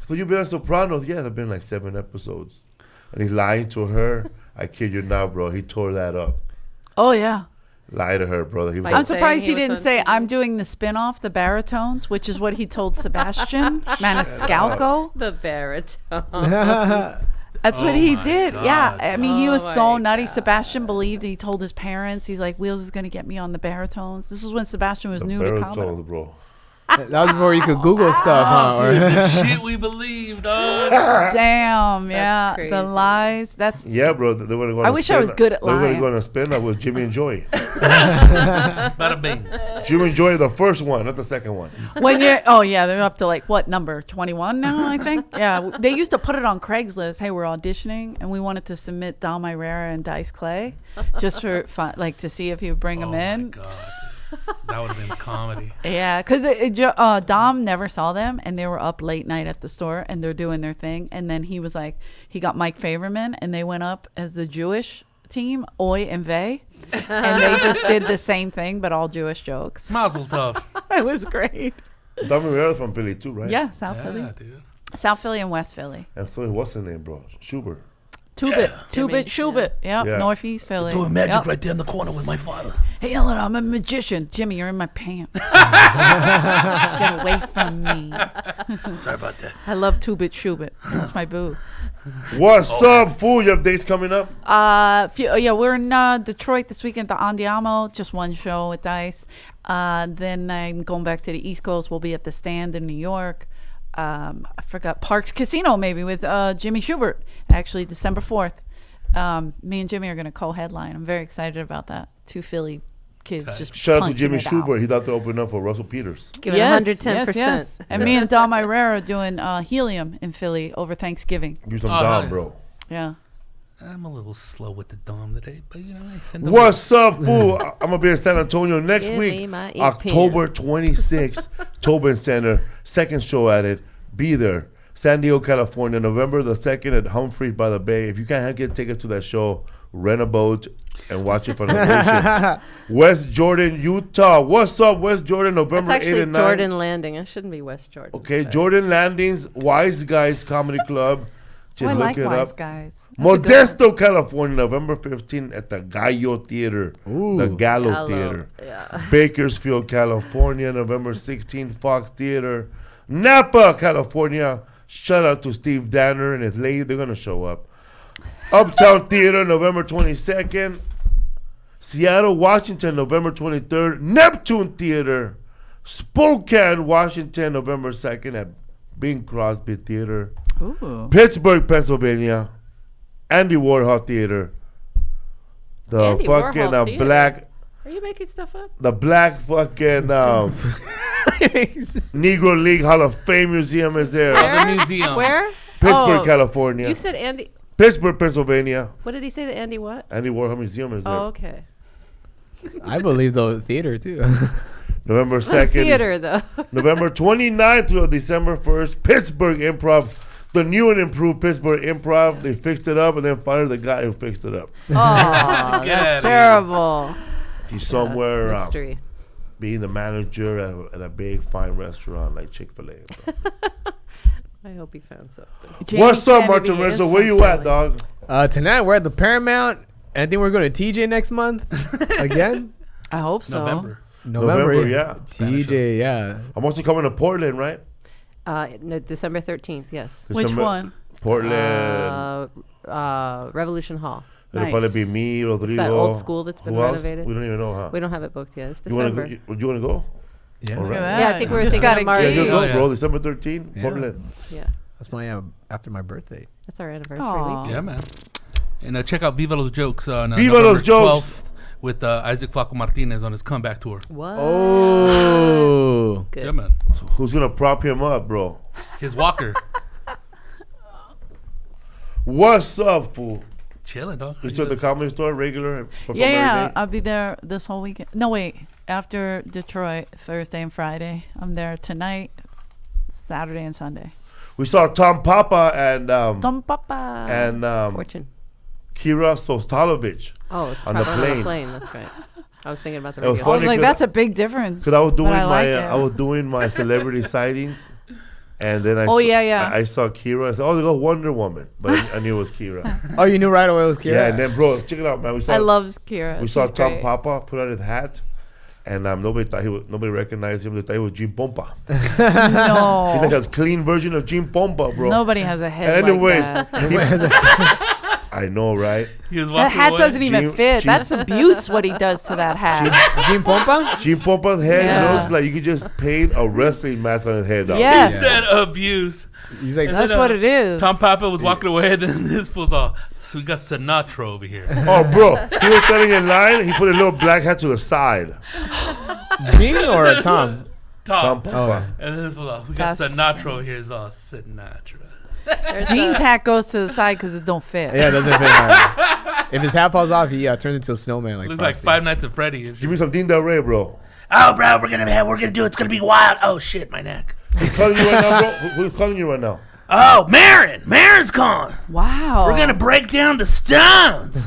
So you've been on Sopranos? Yeah, there've been like 7 episodes, and he's lying to her. I kid you not, bro. He tore that up. Oh yeah. Lie to her, brother. He was Like I'm like, saying surprised he he was didn't on say TV. I'm doing the spin-off, the baritones, which is what he told Sebastian Maniscalco. The baritone. That's what Oh he my did. Yeah. God. I mean, he Oh was so my nutty. God. Sebastian believed. He told his parents, he's like, Wheels is going to get me on the baritones. This was when Sebastian was the new to comedy. baritones, bro. That was before you could Google stuff, huh? Dude, Or- the shit we believe, dog. Damn. Yeah. crazy. The lies. That's. Yeah, bro. They were going I wish I was good at They were lying. going to spin up with Jimmy and Joy. Bada bing. Jimmy and Joy, the first one, not the second one. When you're, oh yeah, they're up to like what number 21 now, I think. Yeah, they used to put it on Craigslist. Hey, we're auditioning, and we wanted to submit Dom Irera and Dice Clay, just for fun, like to see if he would bring them Oh my in. God. That would have been comedy. Yeah, because Dom never saw them, and they were up late night at the store, and they're doing their thing. And then he was like, he got Mike Favorman, and they went up as the Jewish team, Oi and Vey, and they just did the same thing, but all Jewish jokes. Mazel tov. It was great. Dom Rivera's from Philly too, right? Yeah, South Philly, Yeah, dude. South Philly, and West Philly. And so what's his name, bro? Schubert. Two-bit, Jimmy, Schubert. Yep, Yeah. Northeast Philly. Doing magic Yep. right there in the corner with my father. Hey, Eleanor, I'm a magician. Jimmy, you're in my pants. Get away from me. Sorry about that. I love Two-Bit Schubert. That's my boo. What's up, fool? You have dates coming up? Yeah, we're in Detroit this weekend at the Andiamo. Just one show with Dice. Then I'm going back to the East Coast. We'll be at the Stand in New York. I forgot Parks Casino maybe with Jimmy Schubert. Actually, December 4th. Me and Jimmy are going to co-headline. I'm very excited about that. Two Philly kids just Shout out to punching Jimmy it out. Schubert. He's out to open up for Russell Peters. Give it 110%. And me and Dom Irera are doing Helium in Philly over Thanksgiving. Give some Oh, Dom, yeah. bro. Yeah. I'm a little slow with the Dom today, but you know, I send them. What's up, fool? I'm going to be in San Antonio next Give me week, my October 26th, Tobin Center. Second show at it. Be there. San Diego, California, November the 2nd at Humphreys by the Bay. If you can't get tickets to that show, rent a boat and watch it from the ocean. West Jordan, Utah. What's up, West Jordan, That's November 8 actually and 9? Jordan Landing. It shouldn't be West Jordan. Okay, Jordan Landings, Wise Guys Comedy Club. So I like Wise Guys. Modesto, California, November 15th at the Gallo Theater. Ooh. The Gallo Gallo, Theater. yeah. Bakersfield, California, November 16th, Fox Theater. Napa, California. Shout out to Steve Danner and his lady. They're going to show up. Uptown Theater, November 22nd. Seattle, Washington, November 23rd. Neptune Theater. Spokane, Washington, November 2nd at Bing Crosby Theater. Ooh. Pittsburgh, Pennsylvania. Andy Warhol Theater. The Andy fucking Warhol Theater? black, Are you making stuff up? the black fucking Negro League Hall of Fame Museum is there. The museum. Where? Pittsburgh, Oh, California. You said Andy. Pittsburgh, Pennsylvania. What did he say? The Andy what? Andy Warhol Museum is there. Oh, okay. I believe the theater too. November The 2nd. theater, though. November 29th through December 1st. Pittsburgh Improv. The new and improved Pittsburgh Improv. They fixed it up and then fired the guy who fixed it up. Oh, Get outta that's here. terrible. He's somewhere That's mystery. being the manager at a big fine restaurant like Chick-fil-A. I hope he found something. Jamie What's up, Kennedy Martin is Rizo? Where from you at, Philly. dog? Tonight we're at the Paramount. I think we're going to TJ next month again. I hope so. November. November, yeah. TJ, yeah. I'm also coming to Portland, right? No, December 13th, yes. Which December- one? Portland. Revolution Hall. It'll probably be me, Rodrigo. that old school that's been Who else? renovated. We don't even know, huh? We don't have it booked yet. It's You want December. to go? You want to go? Yeah. All Look at right. that. Yeah, I think we were Just thinking gotta of Marty. Yeah, you Oh, go, yeah. bro. December 13th, Yeah. Portland. Yeah, That's my after my birthday. that's our anniversary Aw. week. Yeah, man. And check out Viva Los Jokes on Viva November Los Jokes. 12th with Isaac Flaco Martinez on his comeback tour. What? Oh. Good. Yeah, man. Who's gonna prop him up, bro? His walker. What's up, fool? Chilling, dog. You still at the Comedy Store, regular? perform Yeah, every yeah. day? I'll be there this whole weekend. No, wait. After Detroit, Thursday and Friday. I'm there tonight, Saturday and Sunday. We saw Tom Papa and Tom Papa. Fortune. Kira Sostalovich. Oh, on the traveling plane. That's right. I was thinking about the It was radio. I was funny like, 'cause- that's a big difference. Because I was doing but I like it. I was doing my celebrity sightings, And then I saw Kira. I said, "Oh, they got Wonder Woman," but I knew it was Kira. Oh, you knew right away it was Kira? Yeah, and then bro, check it out, man. I love Kira. We saw She's Tom great. Papa put on his hat, and nobody recognized him. They thought he was Jim Pompa. No. He's like a clean version of Jim Pompa, bro. Nobody has a head Anyways, like that. I know, right? He was That walking hat away. doesn't even Jim- fit. Jim- That's abuse what he does to that hat. Jim Pompa? Jim Pompa's head Yeah. looks like you could just paint a wrestling mask on his head. Dog. Yeah. He said abuse. He's like, That's what it is. Tom Papa was walking away, and then this fool's all, so we got Sinatra over here. Oh, bro, he was standing in line. He put a little black hat to the side. me or Tom? Tom Tom. Papa. And then this fool's all, we got That's- Sinatra over here. It's all Sinatra. Jean's hat goes to the side because it don't fit. Yeah, it doesn't fit. Right. If his hat falls off, he turns into a snowman like Looks like Frosty. Five Nights at Freddy. Give me some Dean Del Rey, bro. Oh, bro, we're gonna do it. It's gonna be wild. Oh shit, my neck. Who's calling you right now, bro? Who's calling you right now? Oh, Marin's calling. Wow. We're gonna break down the Stones.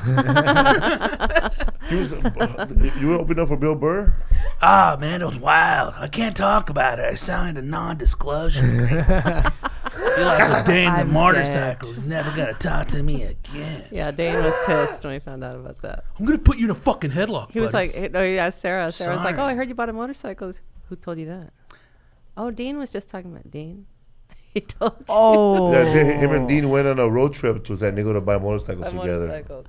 You were opening up for Bill Burr? Oh man, it was wild. I can't talk about it. I signed a non-disclosure agreement. You're like the Dane the I'm motorcycle is never gonna talk to me again. Yeah, Dane was pissed when he found out about that. I'm gonna put you in a fucking headlock. He was buddy. like, "Oh yeah, Sarah." Sarah was like, Sorry. "Oh, I heard you bought a motorcycle." Who told you that? Oh, Dean was just talking about Dean. He told you. Oh. Yeah, him and Dean went on a road trip to San Diego to buy motorcycles About together. motorcycles.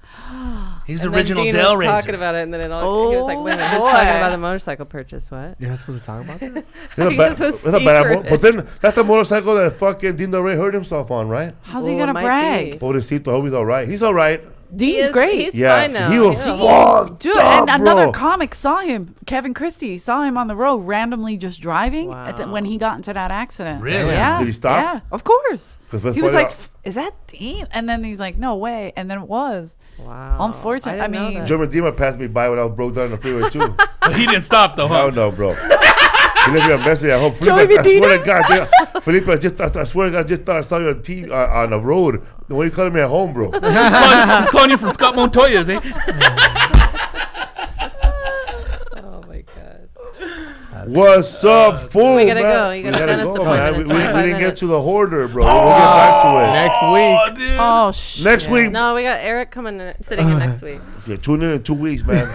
he's And the then original Dean Del was Racer. talking about it, and then he was like, "Wait a minute, who's boy. talking about the motorcycle purchase? What?" You're not supposed to talk about that? That's I guess it was that's a bad secret. but then that's the motorcycle that fucking Dean Del Rey hurt himself on, right? How's Well, he it going to might brag? be. Pobrecito, I hope he's all right. He's all right. Dean's great. He's Yeah, fine now. he was Yeah. fucked Dude, up, and another bro. comic saw him. Kevin Christie saw him on the road randomly just driving Wow. when he got into that accident. Really? Yeah. Did he stop? Yeah, of course. 'Cause let's He was find like, out- "Is that Dean?" And then he's like, "No way." And then it was. Wow. Unfortunate- didn't I know mean- that. German Dima passed me by when I was broke down on the freeway too. But he didn't stop though, Hell huh? no, bro. He left me a message at home. Joey Felipe, I swear Medina? to God, Felipe, I swear to God, I just thought I saw you on TV on the road. Why are you calling me at home, bro? He's calling you from Scott Montoya's, eh? Oh my god. What's up, fool? We gotta man? go. You We gotta gotta finish go, the man. point We in 25 didn't get to the minutes. hoarder, bro. We'll get back to it. Next Oh, week. dude. Oh, shit. Next week. No, we got Eric sitting in next week. Yeah, tune in 2 weeks, man.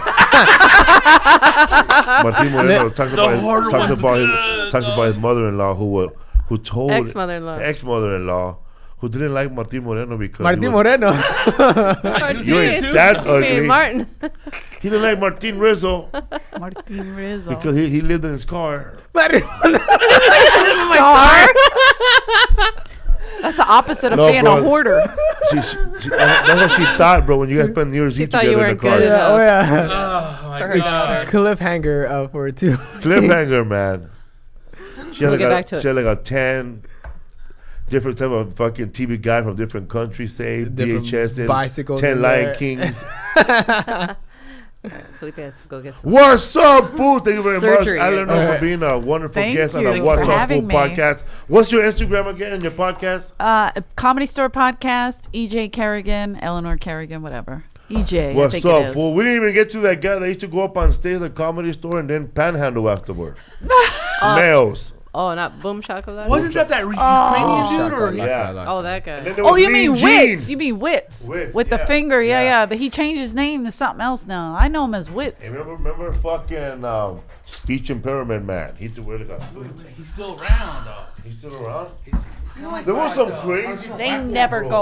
Martin Moreno talks The hoarder one's good, talks about his mother-in-law who told Ex-mother-in-law. ex-mother-in-law who didn't like Martin Moreno because Martin he was- Moreno. You ain't that You mean ugly. Martin. He didn't like Martin Rizzo Martin Rizo. because he lived in his car. That's the opposite of No, being bro. a hoarder. That's what she thought, bro. When you guys spent New Year's She Eve thought you together in the weren't car. good enough. Oh, yeah. Oh my For her god. Cliffhanger for it, too. Cliffhanger, man. She had, We'll get like back to a, it. she had like a 10 different type of fucking TV guy from different countries, say Different VHS, bicycles 10 in Lion there. Kings. All right, Felipe has to go get some. What's up, fool? Thank you very Surgery. much, Eleanor, Alright. for being a wonderful Thank guest on you. the Thank What's you for Up, Fool having me. podcast. What's your Instagram again and your podcast? Comedy Store Podcast, EJ Kerrigan, Eleanor Kerrigan, whatever. EJ, I What's think it up, is. fool? We didn't even get to that guy that used to go up on stage at the Comedy Store and then panhandle afterward. Smells. Oh, not Boom Chocolate? Wasn't that Ukrainian dude or? Yeah. Oh, that guy. And then there Oh, was you mean Mean Gene. Wits? You mean Wits? Wits, With the yeah. finger, yeah, Yeah. yeah. But he changed his name to something else now. I know him as Wits. Hey, remember fucking Speech Impairment Man? He used to wear like a suit. He's still around though. He's still around? There was some crazy. They people, never bro. go